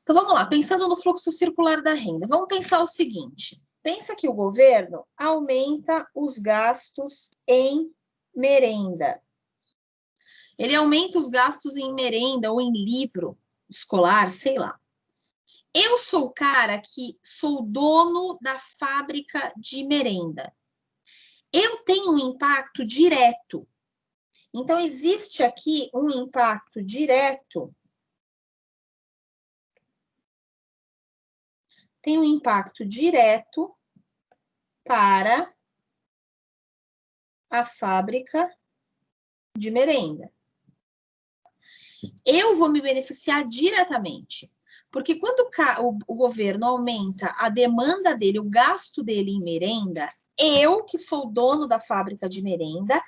Então, vamos lá, pensando no fluxo circular da renda, vamos pensar o seguinte: pensa que o governo aumenta os gastos em merenda. Ele aumenta os gastos em merenda ou em livro escolar, sei lá. Eu sou o cara que sou dono da fábrica de merenda. Eu tenho um impacto direto. Então, existe aqui um impacto direto. Tem um impacto direto para a fábrica de merenda. Eu vou me beneficiar diretamente, porque quando o governo aumenta a demanda dele, o gasto dele em merenda, eu, que sou dono da fábrica de merenda,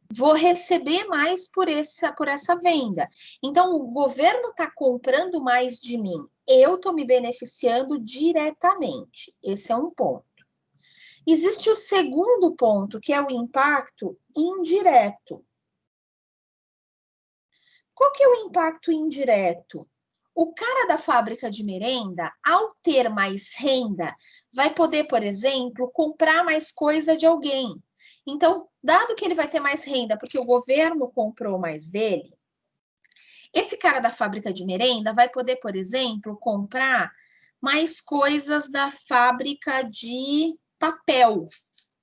vou receber mais por essa venda. Então, o governo está comprando mais de mim, eu estou me beneficiando diretamente. Esse é um ponto. Existe o segundo ponto, que é o impacto indireto. Qual que é o impacto indireto? O cara da fábrica de merenda, ao ter mais renda, vai poder, por exemplo, comprar mais coisa de alguém. Então, dado que ele vai ter mais renda porque o governo comprou mais dele, esse cara da fábrica de merenda vai poder, por exemplo, comprar mais coisas da fábrica de papel,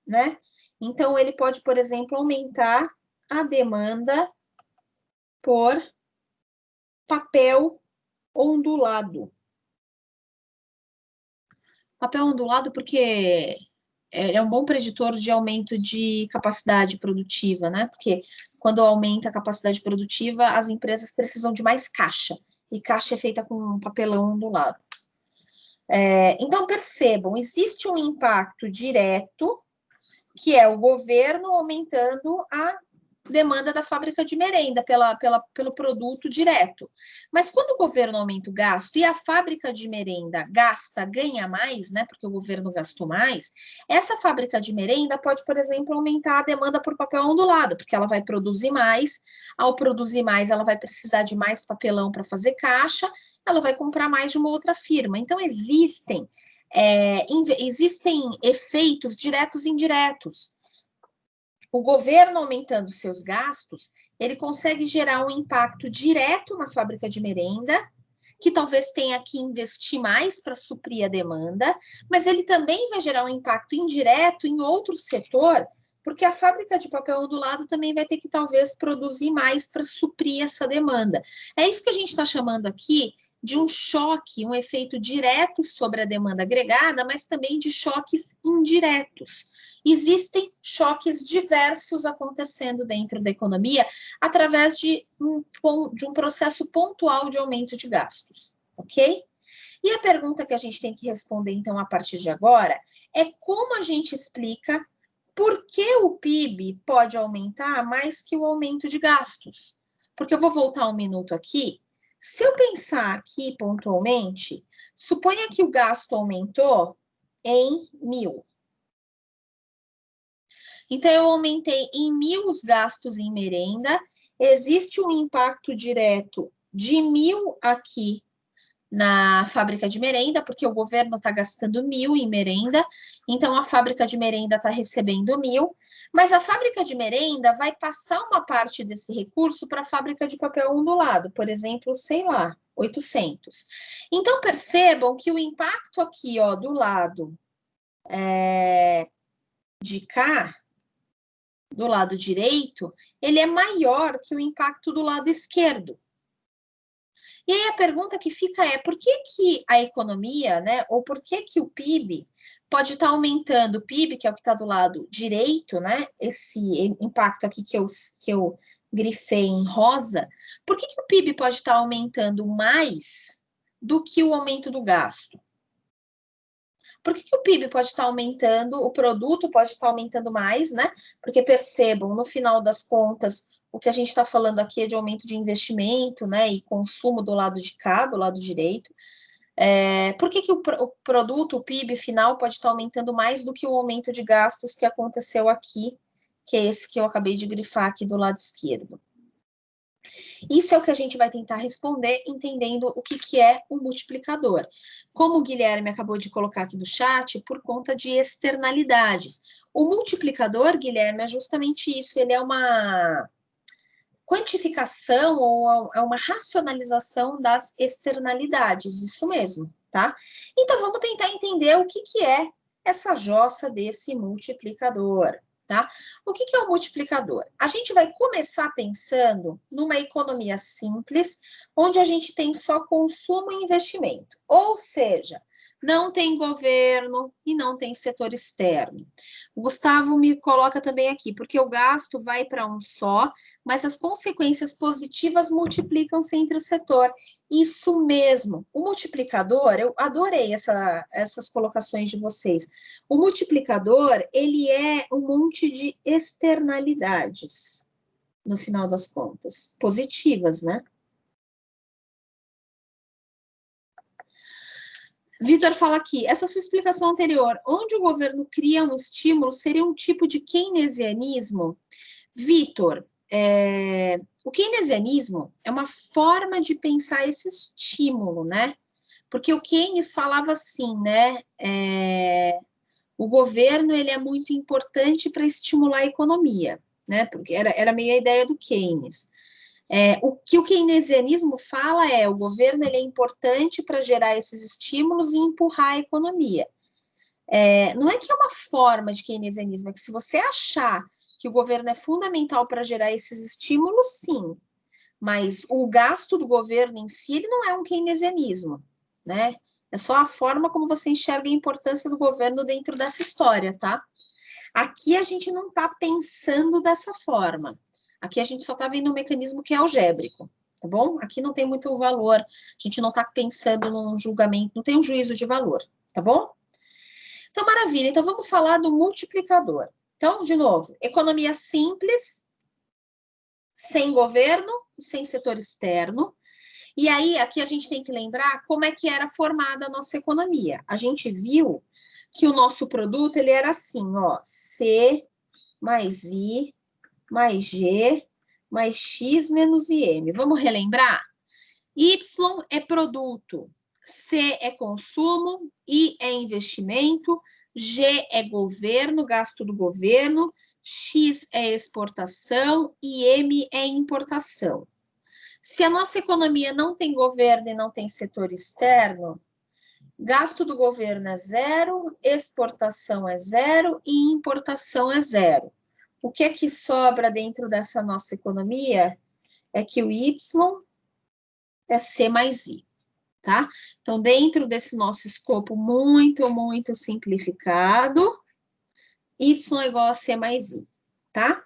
né? Então, ele pode, por exemplo, aumentar a demanda por papel ondulado. Papel ondulado porque é um bom preditor de aumento de capacidade produtiva, né? Porque quando aumenta a capacidade produtiva, as empresas precisam de mais caixa. E caixa é feita com papelão ondulado. Então, percebam, existe um impacto direto, que é o governo aumentando a demanda da fábrica de merenda pelo produto direto. Mas quando o governo aumenta o gasto e a fábrica de merenda ganha mais, né, porque o governo gastou mais, essa fábrica de merenda pode, por exemplo, aumentar a demanda por papel ondulado, porque ela vai produzir mais, ao produzir mais, ela vai precisar de mais papelão para fazer caixa, ela vai comprar mais de uma outra firma. Então, existem efeitos diretos e indiretos. O governo aumentando seus gastos, ele consegue gerar um impacto direto na fábrica de merenda, que talvez tenha que investir mais para suprir a demanda, mas ele também vai gerar um impacto indireto em outro setor, porque a fábrica de papel ondulado também vai ter que talvez produzir mais para suprir essa demanda. É isso que a gente está chamando aqui de um choque, um efeito direto sobre a demanda agregada, mas também de choques indiretos. Existem choques diversos acontecendo dentro da economia através de um processo pontual de aumento de gastos, ok? E a pergunta que a gente tem que responder, então, a partir de agora, é como a gente explica por que o PIB pode aumentar mais que o aumento de gastos? Porque eu vou voltar um minuto aqui. Se eu pensar aqui pontualmente, suponha que o gasto aumentou em 1.000. Então, eu aumentei em 1.000 os gastos em merenda, existe um impacto direto de 1.000 aqui na fábrica de merenda, porque o governo está gastando 1.000 em merenda, então a fábrica de merenda está recebendo 1.000, mas a fábrica de merenda vai passar uma parte desse recurso para a fábrica de papel ondulado, por exemplo, sei lá, 800. Então, percebam que o impacto aqui, ó, do lado de cá, do lado direito, ele é maior que o impacto do lado esquerdo. E aí a pergunta que fica é, por que a economia, né, ou por que o PIB pode estar aumentando, o PIB, que é o que está do lado direito, né, esse impacto aqui que eu grifei em rosa, por que o PIB pode estar aumentando mais do que o aumento do gasto? Por que o PIB pode estar aumentando, o produto pode estar aumentando mais, né? Porque percebam, no final das contas, o que a gente está falando aqui é de aumento de investimento, né? E consumo do lado de cá, do lado direito. Por que o produto, o PIB final, pode estar aumentando mais do que o aumento de gastos que aconteceu aqui, que é esse que eu acabei de grifar aqui do lado esquerdo? Isso é o que a gente vai tentar responder, entendendo o que é o multiplicador. Como o Guilherme acabou de colocar aqui no chat, por conta de externalidades. O multiplicador, Guilherme, é justamente isso, ele é uma quantificação ou é uma racionalização das externalidades, isso mesmo, tá? Então, vamos tentar entender o que é essa jossa desse multiplicador. Tá? O que é o multiplicador? A gente vai começar pensando numa economia simples, onde a gente tem só consumo e investimento. Ou seja, não tem governo e não tem setor externo. O Gustavo me coloca também aqui, porque o gasto vai para um só, mas as consequências positivas multiplicam-se entre o setor. Isso mesmo. O multiplicador, eu adorei essas colocações de vocês. O multiplicador, ele é um monte de externalidades, no final das contas, positivas, né? Vitor fala aqui, essa sua explicação anterior, onde o governo cria um estímulo, seria um tipo de keynesianismo? Vitor, o keynesianismo é uma forma de pensar esse estímulo, né? Porque o Keynes falava assim, né? O governo, ele é muito importante para estimular a economia, né? Porque era meio a ideia do Keynes. O que o keynesianismo fala é o governo ele é importante para gerar esses estímulos e empurrar a economia. Não é que é uma forma de keynesianismo, é que se você achar que o governo é fundamental para gerar esses estímulos, sim. Mas o gasto do governo em si, ele não é um keynesianismo, né? É só a forma como você enxerga a importância do governo dentro dessa história, tá? Aqui a gente não está pensando dessa forma. Aqui a gente só está vendo um mecanismo que é algébrico, tá bom? Aqui não tem muito valor, a gente não está pensando num julgamento, não tem um juízo de valor, tá bom? Então, maravilha. Então, vamos falar do multiplicador. Então, de novo, economia simples, sem governo, sem setor externo. E aí, aqui a gente tem que lembrar como é que era formada a nossa economia. A gente viu que o nosso produto, ele era assim, ó, C mais I mais G mais X menos IM. Vamos relembrar? Y é produto, C é consumo, I é investimento, G é governo, gasto do governo, X é exportação e M é importação. Se a nossa economia não tem governo e não tem setor externo, gasto do governo é 0, exportação é 0 e importação é 0. O que é que sobra dentro dessa nossa economia é que o Y é C mais I, tá? Então, dentro desse nosso escopo muito, muito simplificado, Y é igual a C mais I, tá?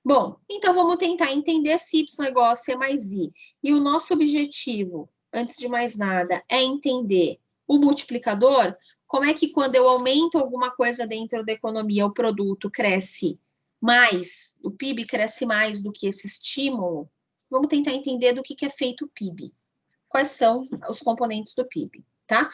Bom, então vamos tentar entender se Y é igual a C mais I. E o nosso objetivo, antes de mais nada, é entender o multiplicador. Como é que quando eu aumento alguma coisa dentro da economia, o produto cresce mais, o PIB cresce mais do que esse estímulo? Vamos tentar entender do que é feito o PIB. Quais são os componentes do PIB, tá?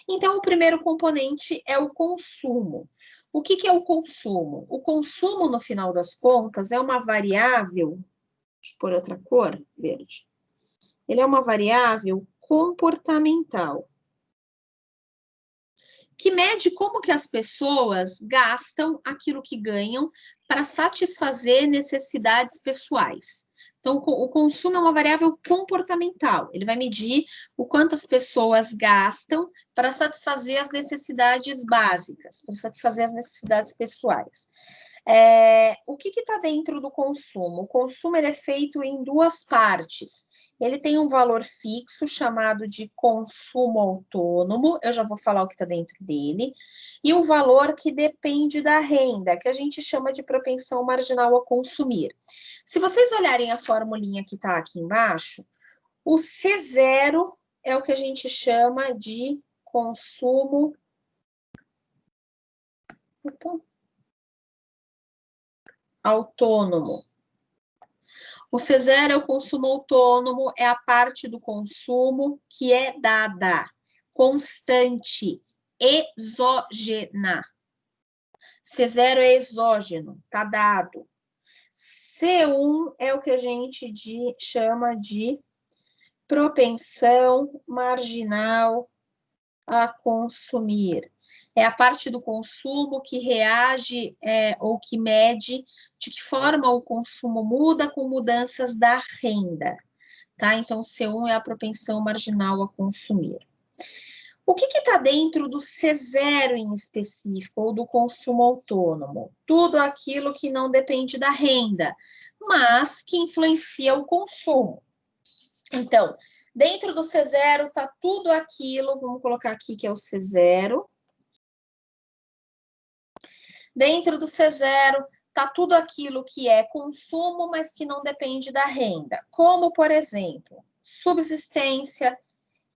Então, o primeiro componente é o consumo. O que é o consumo? O consumo, no final das contas, é uma variável, deixa eu pôr outra cor, verde. Ele é uma variável comportamental, que mede como que as pessoas gastam aquilo que ganham para satisfazer necessidades pessoais. Então, o consumo é uma variável comportamental. Ele vai medir o quanto as pessoas gastam para satisfazer as necessidades básicas, para satisfazer as necessidades pessoais. O que está dentro do consumo? O consumo ele é feito em duas partes. Ele tem um valor fixo chamado de consumo autônomo, eu já vou falar o que está dentro dele, e um valor que depende da renda, que a gente chama de propensão marginal a consumir. Se vocês olharem a formulinha que está aqui embaixo, o C0 é o que a gente chama de consumo autônomo. O C0 é o consumo autônomo, é a parte do consumo que é dada, constante, exógena. C0 é exógeno, tá dado. C1 é o que a gente chama de propensão marginal a consumir. É a parte do consumo que reage ou que mede de que forma o consumo muda com mudanças da renda, tá? Então, C1 é a propensão marginal a consumir. O que está dentro do C0 em específico, ou do consumo autônomo? Tudo aquilo que não depende da renda, mas que influencia o consumo. Então, dentro do C0 está tudo aquilo, vamos colocar aqui que é o C0. Dentro do C0 está tudo aquilo que é consumo, mas que não depende da renda. Como, por exemplo, subsistência,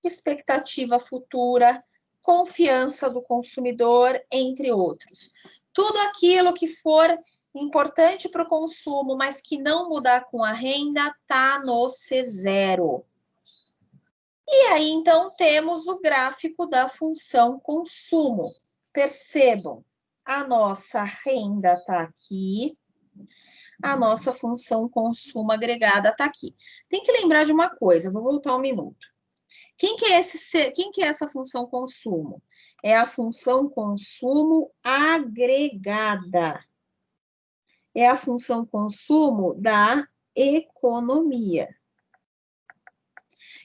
expectativa futura, confiança do consumidor, entre outros. Tudo aquilo que for importante para o consumo, mas que não mudar com a renda, está no C0. E aí, então, temos o gráfico da função consumo. Percebam, a nossa renda está aqui, a nossa função consumo agregada está aqui. Tem que lembrar de uma coisa, vou voltar um minuto. Quem que é essa função consumo? É a função consumo agregada. É a função consumo da economia.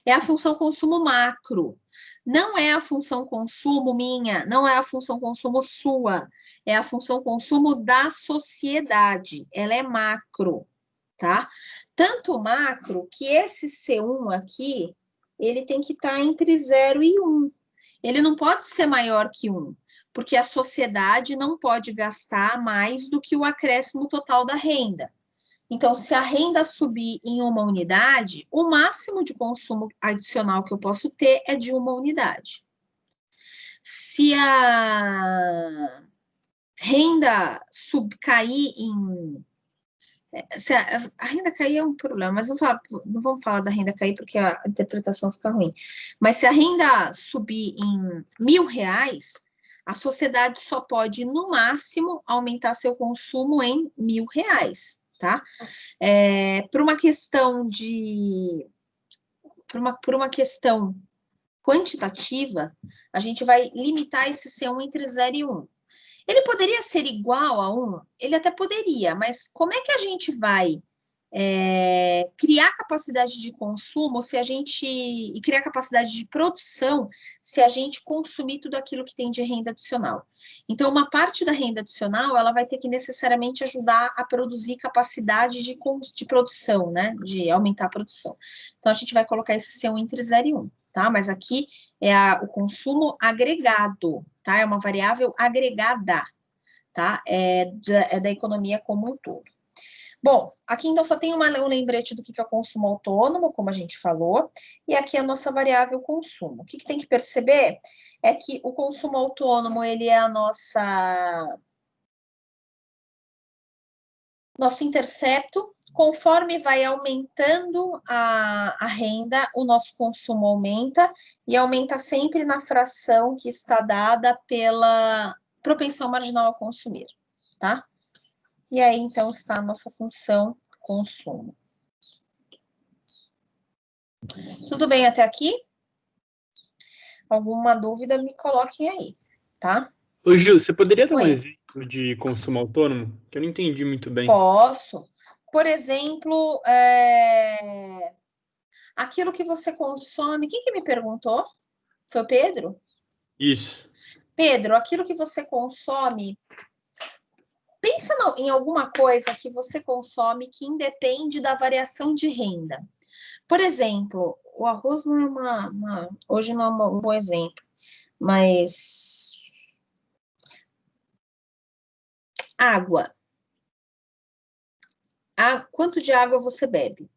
É a função consumo macro. Não é a função consumo minha, não é a função consumo sua, é a função consumo da sociedade. Ela é macro, tá? Tanto macro que esse C1 aqui, ele tem que estar entre 0 e 1. Ele não pode ser maior que 1, porque a sociedade não pode gastar mais do que o acréscimo total da renda. Então, se a renda subir em uma unidade, o máximo de consumo adicional que eu posso ter é de uma unidade. Se a renda cair em... Se a renda cair é um problema, mas não vamos falar da renda cair porque a interpretação fica ruim. Mas se a renda subir em R$1.000, a sociedade só pode, no máximo, aumentar seu consumo em R$1.000. Tá? Por uma questão por uma questão quantitativa, a gente vai limitar esse C1 entre 0 e 1. Ele poderia ser igual a 1? Ele até poderia, mas como é que a gente vai criar capacidade de consumo e criar capacidade de produção se a gente consumir tudo aquilo que tem de renda adicional? Então, uma parte da renda adicional, ela vai ter que necessariamente ajudar a produzir capacidade de produção, né? De aumentar a produção. Então, a gente vai colocar esse C1 entre 0 e 1, tá? Mas aqui é o consumo agregado, tá? É uma variável agregada, tá? É da economia como um todo. Bom, aqui então só tem um lembrete do que é o consumo autônomo, como a gente falou, e aqui a nossa variável consumo. O que tem que perceber é que o consumo autônomo, ele é nosso intercepto. Conforme vai aumentando a renda, o nosso consumo aumenta, e aumenta sempre na fração que está dada pela propensão marginal a consumir, tá? E aí, então, está a nossa função consumo. Tudo bem até aqui? Alguma dúvida, me coloquem aí, tá? Ô, Gil, você poderia dar um Oi. exemplo de consumo autônomo? Que eu não entendi muito bem. Posso. Por exemplo, aquilo que você consome... Quem que me perguntou? Foi o Pedro? Isso. Pedro, aquilo que você consome... Pensa em alguma coisa que você consome que independe da variação de renda. Por exemplo, o arroz não é hoje não é um bom exemplo, mas água. Quanto de água você bebe?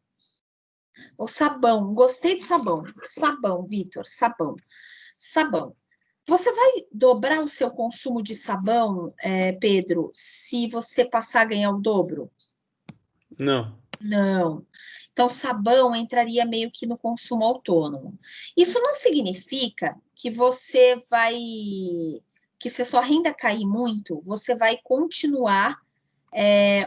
O sabão, gostei do sabão. Sabão, Vitor, sabão. Sabão. Você vai dobrar o seu consumo de sabão, Pedro, se você passar a ganhar o dobro? Não. Não. Então, sabão entraria meio que no consumo autônomo. Isso não significa que que se a sua renda cair muito, você vai continuar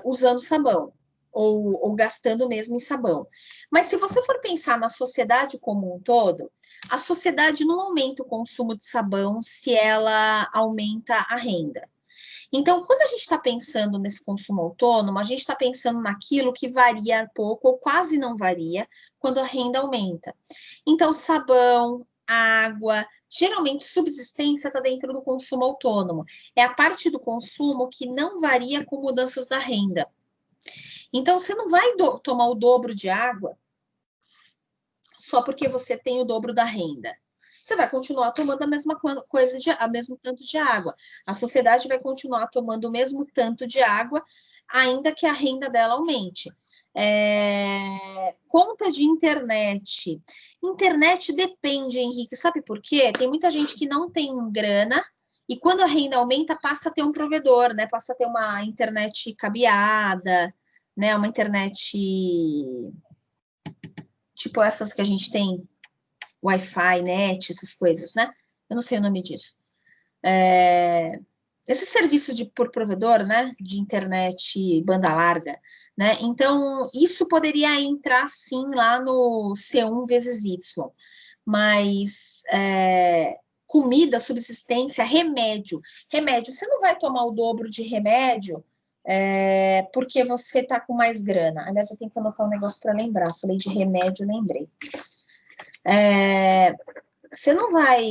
usando sabão, ou gastando mesmo em sabão. Mas se você for pensar na sociedade como um todo, a sociedade não aumenta o consumo de sabão se ela aumenta a renda. Então, quando a gente está pensando nesse consumo autônomo, a gente está pensando naquilo que varia pouco ou quase não varia quando a renda aumenta. Então, sabão, água, geralmente subsistência está dentro do consumo autônomo. É a parte do consumo que não varia com mudanças da renda. Então, você não vai tomar o dobro de água só porque você tem o dobro da renda. Você vai continuar tomando a mesma coisa, o mesmo tanto de água. A sociedade vai continuar tomando o mesmo tanto de água, ainda que a renda dela aumente. Conta de internet. Internet depende, Henrique. Sabe por quê? Tem muita gente que não tem grana, e quando a renda aumenta, passa a ter um provedor, né? Passa a ter uma internet cabeada, né? Uma internet tipo essas que a gente tem, Wi-Fi, net, essas coisas, né? Eu não sei o nome disso. Esse serviço por provedor, né? De internet banda larga, né? Então, isso poderia entrar, sim, lá no C1 vezes Y. Mas comida, subsistência, remédio. Remédio, você não vai tomar o dobro de remédio porque você está com mais grana. Aliás, eu tenho que anotar um negócio para lembrar. Falei de remédio, lembrei. Você não vai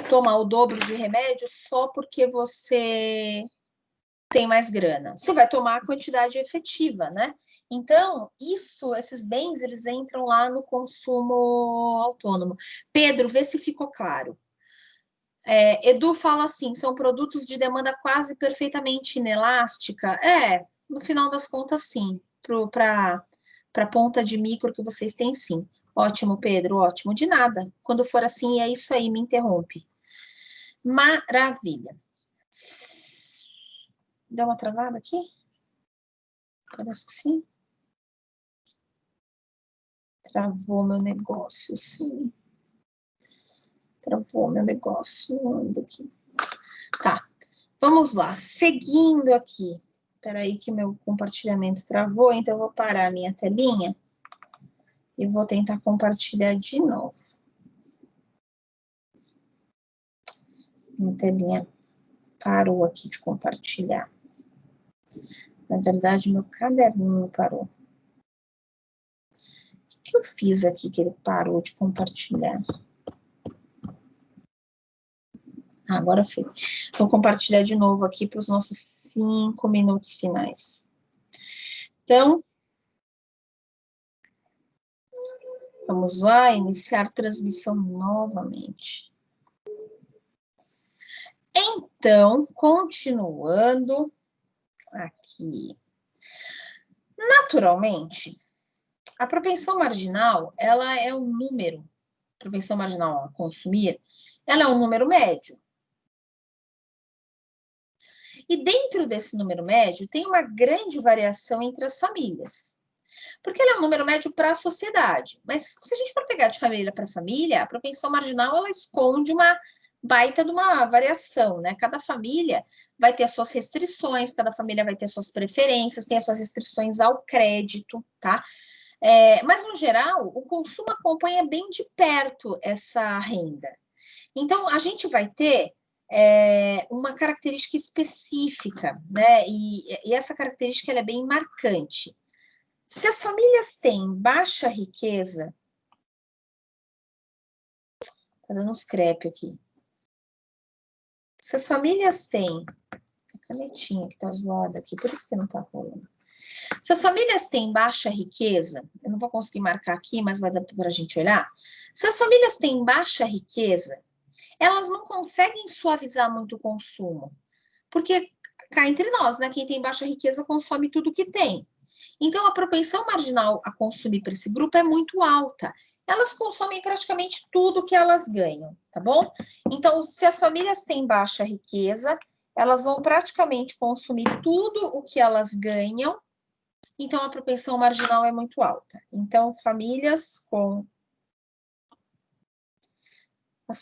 tomar o dobro de remédio só porque você tem mais grana. Você vai tomar a quantidade efetiva, né? Então, esses bens, eles entram lá no consumo autônomo. Pedro, vê se ficou claro. Edu fala assim, são produtos de demanda quase perfeitamente inelástica? No final das contas, sim. Para a ponta de micro que vocês têm, sim. Ótimo, Pedro, ótimo. De nada. Quando for assim, é isso aí, me interrompe. Maravilha. Deu uma travada aqui? Parece que sim. Travou meu negócio, sim. Travou meu negócio. Não anda aqui. Tá. Vamos lá. Seguindo aqui. Espera aí que meu compartilhamento travou, então eu vou parar a minha telinha e vou tentar compartilhar de novo. Minha telinha parou aqui de compartilhar. Na verdade, meu caderninho parou. O que eu fiz aqui que ele parou de compartilhar? Agora foi. Vou compartilhar de novo aqui para os nossos 5 minutos finais. Então, vamos lá, iniciar transmissão novamente. Então, continuando aqui. Naturalmente, a propensão marginal, ela é um número, propensão marginal a consumir, ela é um número médio. E dentro desse número médio, tem uma grande variação entre as famílias. Porque ele é um número médio para a sociedade. Mas se a gente for pegar de família para família, a propensão marginal, ela esconde uma baita de uma variação, né? Cada família vai ter as suas restrições, cada família vai ter suas preferências, tem as suas restrições ao crédito, tá? Mas, no geral, o consumo acompanha bem de perto essa renda. Então, a gente vai ter uma característica específica, né? E essa característica ela é bem marcante. Se as famílias têm baixa riqueza... Tá dando uns crepe aqui. Se as famílias têm... A canetinha que tá zoada aqui, por isso que não tá rolando. Se as famílias têm baixa riqueza, eu não vou conseguir marcar aqui, mas vai dar para a gente olhar. Se as famílias têm baixa riqueza, elas não conseguem suavizar muito o consumo. Porque cá entre nós, né? Quem tem baixa riqueza consome tudo que tem. Então, a propensão marginal a consumir para esse grupo é muito alta. Elas consomem praticamente tudo que elas ganham, tá bom? Então, se as famílias têm baixa riqueza, elas vão praticamente consumir tudo o que elas ganham. Então, a propensão marginal é muito alta. Então, as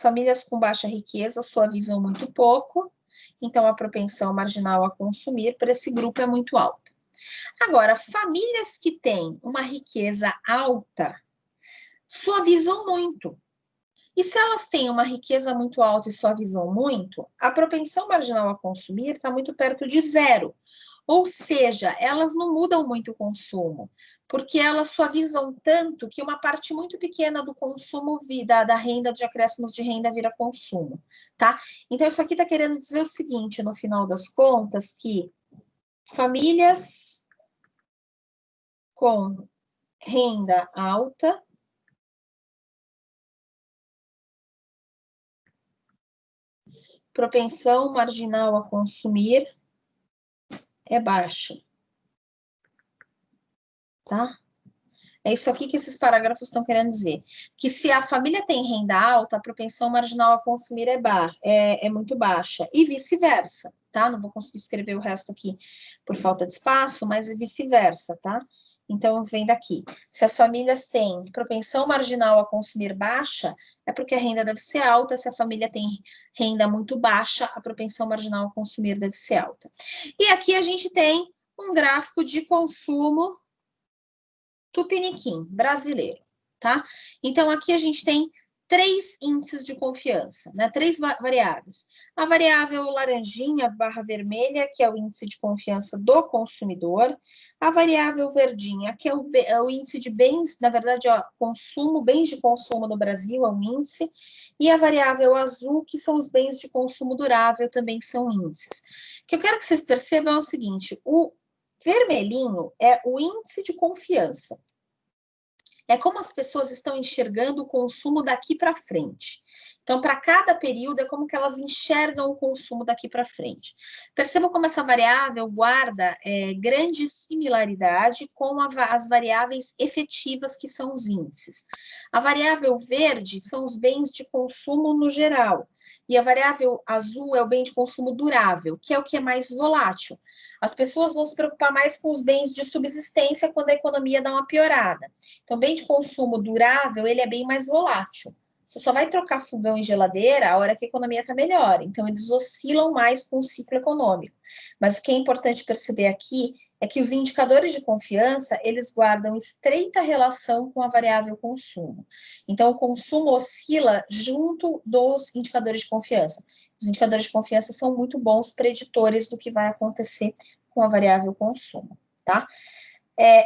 famílias com baixa riqueza suavizam muito pouco. Então, a propensão marginal a consumir para esse grupo é muito alta. Agora, famílias que têm uma riqueza alta suavizam muito. E se elas têm uma riqueza muito alta e suavizam muito, a propensão marginal a consumir está muito perto de zero. Ou seja, elas não mudam muito o consumo, porque elas suavizam tanto que uma parte muito pequena do consumo da renda, de acréscimos de renda, vira consumo, tá? Então, isso aqui está querendo dizer o seguinte, no final das contas, que famílias com renda alta propensão marginal a consumir é baixa, tá? É isso aqui que esses parágrafos estão querendo dizer. Que se a família tem renda alta, a propensão marginal a consumir é muito baixa. E vice-versa, tá? Não vou conseguir escrever o resto aqui por falta de espaço, mas é vice-versa, tá? Então, vem daqui. Se as famílias têm propensão marginal a consumir baixa, é porque a renda deve ser alta. Se a família tem renda muito baixa, a propensão marginal a consumir deve ser alta. E aqui a gente tem um gráfico de consumo tupiniquim, brasileiro, tá? Então, aqui a gente tem 3 índices de confiança, né? 3 variáveis. A variável laranjinha barra vermelha, que é o índice de confiança do consumidor. A variável verdinha, que é o índice de bens, na verdade, ó, bens de consumo no Brasil é um índice. E a variável azul, que são os bens de consumo durável, também são índices. O que eu quero que vocês percebam é o seguinte, o vermelhinho é o índice de confiança. É como as pessoas estão enxergando o consumo daqui para frente. Então, para cada período, é como que elas enxergam o consumo daqui para frente. Percebam como essa variável guarda grande similaridade com as variáveis efetivas, que são os índices. A variável verde são os bens de consumo no geral. E a variável azul é o bem de consumo durável, que é o que é mais volátil. As pessoas vão se preocupar mais com os bens de subsistência quando a economia dá uma piorada. Então, bem de consumo durável, ele é bem mais volátil. Você só vai trocar fogão e geladeira a hora que a economia está melhor. Então, eles oscilam mais com o ciclo econômico. Mas o que é importante perceber aqui é que os indicadores de confiança, eles guardam estreita relação com a variável consumo. Então, o consumo oscila junto dos indicadores de confiança. Os indicadores de confiança são muito bons preditores do que vai acontecer com a variável consumo, tá?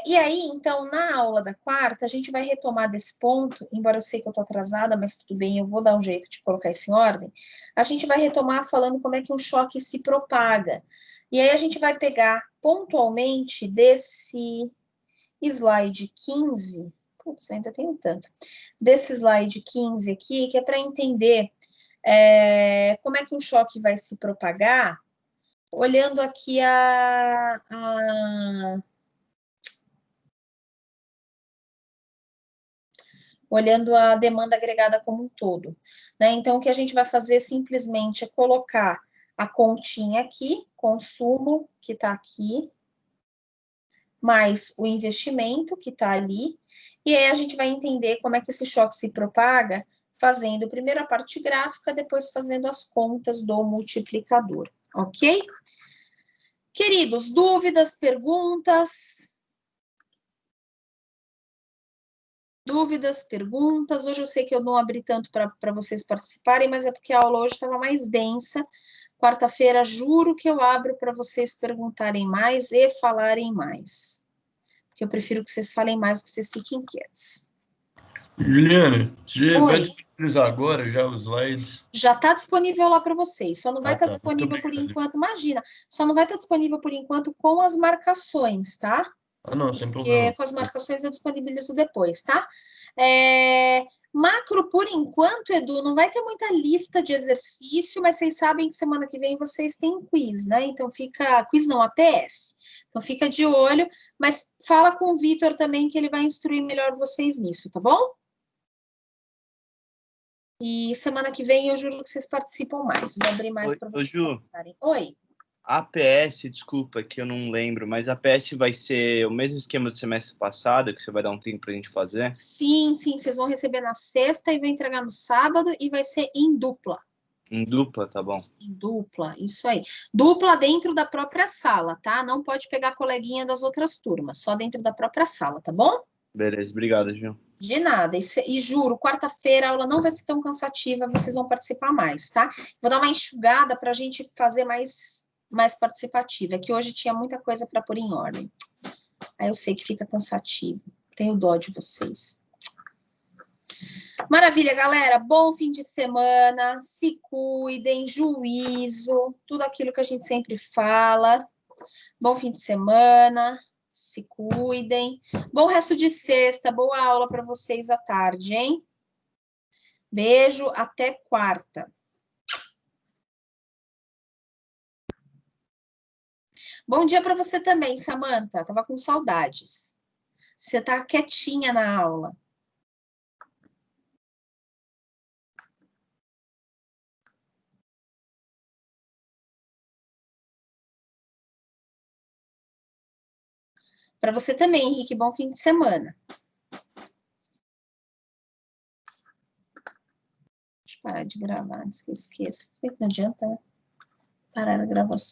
E aí, então, na aula da quarta, a gente vai retomar desse ponto, embora eu sei que eu estou atrasada, mas tudo bem, eu vou dar um jeito de colocar isso em ordem. A gente vai retomar falando como é que um choque se propaga. E aí a gente vai pegar pontualmente desse slide 15, putz, ainda tem um tanto, desse slide 15 aqui, que é para entender como é que um choque vai se propagar, olhando aqui olhando a demanda agregada como um todo, né? Então, o que a gente vai fazer simplesmente é colocar a continha aqui, consumo, que está aqui, mais o investimento, que está ali, e aí a gente vai entender como é que esse choque se propaga, fazendo primeiro a parte gráfica, depois fazendo as contas do multiplicador, ok? Queridos, dúvidas, perguntas? Dúvidas, perguntas? Hoje eu sei que eu não abri tanto para vocês participarem, mas é porque a aula hoje estava mais densa. Quarta-feira, juro que eu abro para vocês perguntarem mais e falarem mais. Porque eu prefiro que vocês falem mais do que vocês fiquem quietos. Juliana, você Oi. vai disponibilizar agora já os slides? Já está disponível lá para vocês, só não vai estar Tá. disponível por enquanto, imagina, só não vai estar disponível por enquanto com as marcações, tá? Não, sem Porque problema. com as marcações eu disponibilizo depois, tá? Macro, por enquanto, Edu, não vai ter muita lista de exercício, mas vocês sabem que semana que vem vocês têm quiz, né? Então fica... Quiz não, APS. Então fica de olho, mas fala com o Vitor também que ele vai instruir melhor vocês nisso, tá bom? E semana que vem eu juro que vocês participam mais. Vou abrir mais para vocês participarem. Oi. A APS, desculpa que eu não lembro, mas a APS vai ser o mesmo esquema do semestre passado, que você vai dar um tempo para a gente fazer? Sim, vocês vão receber na sexta e vão entregar no sábado e vai ser em dupla. Em dupla, tá bom. Em dupla, isso aí. Dupla dentro da própria sala, tá? Não pode pegar coleguinha das outras turmas, só dentro da própria sala, tá bom? Beleza, obrigado, Gil. De nada, e juro, quarta-feira a aula não vai ser tão cansativa, vocês vão participar mais, tá? Vou dar uma enxugada para a gente fazer mais participativa, é que hoje tinha muita coisa para pôr em ordem. Aí eu sei que fica cansativo, tenho dó de vocês. Maravilha, galera, bom fim de semana, se cuidem, juízo, tudo aquilo que a gente sempre fala. Bom fim de semana, se cuidem. Bom resto de sexta, boa aula para vocês à tarde, hein? Beijo, até quarta. Bom dia para você também, Samantha. Tava com saudades. Você tá quietinha na aula. Para você também, Henrique, bom fim de semana. Deixa eu parar de gravar antes que eu esqueça. Não adianta, né? Parar a gravação.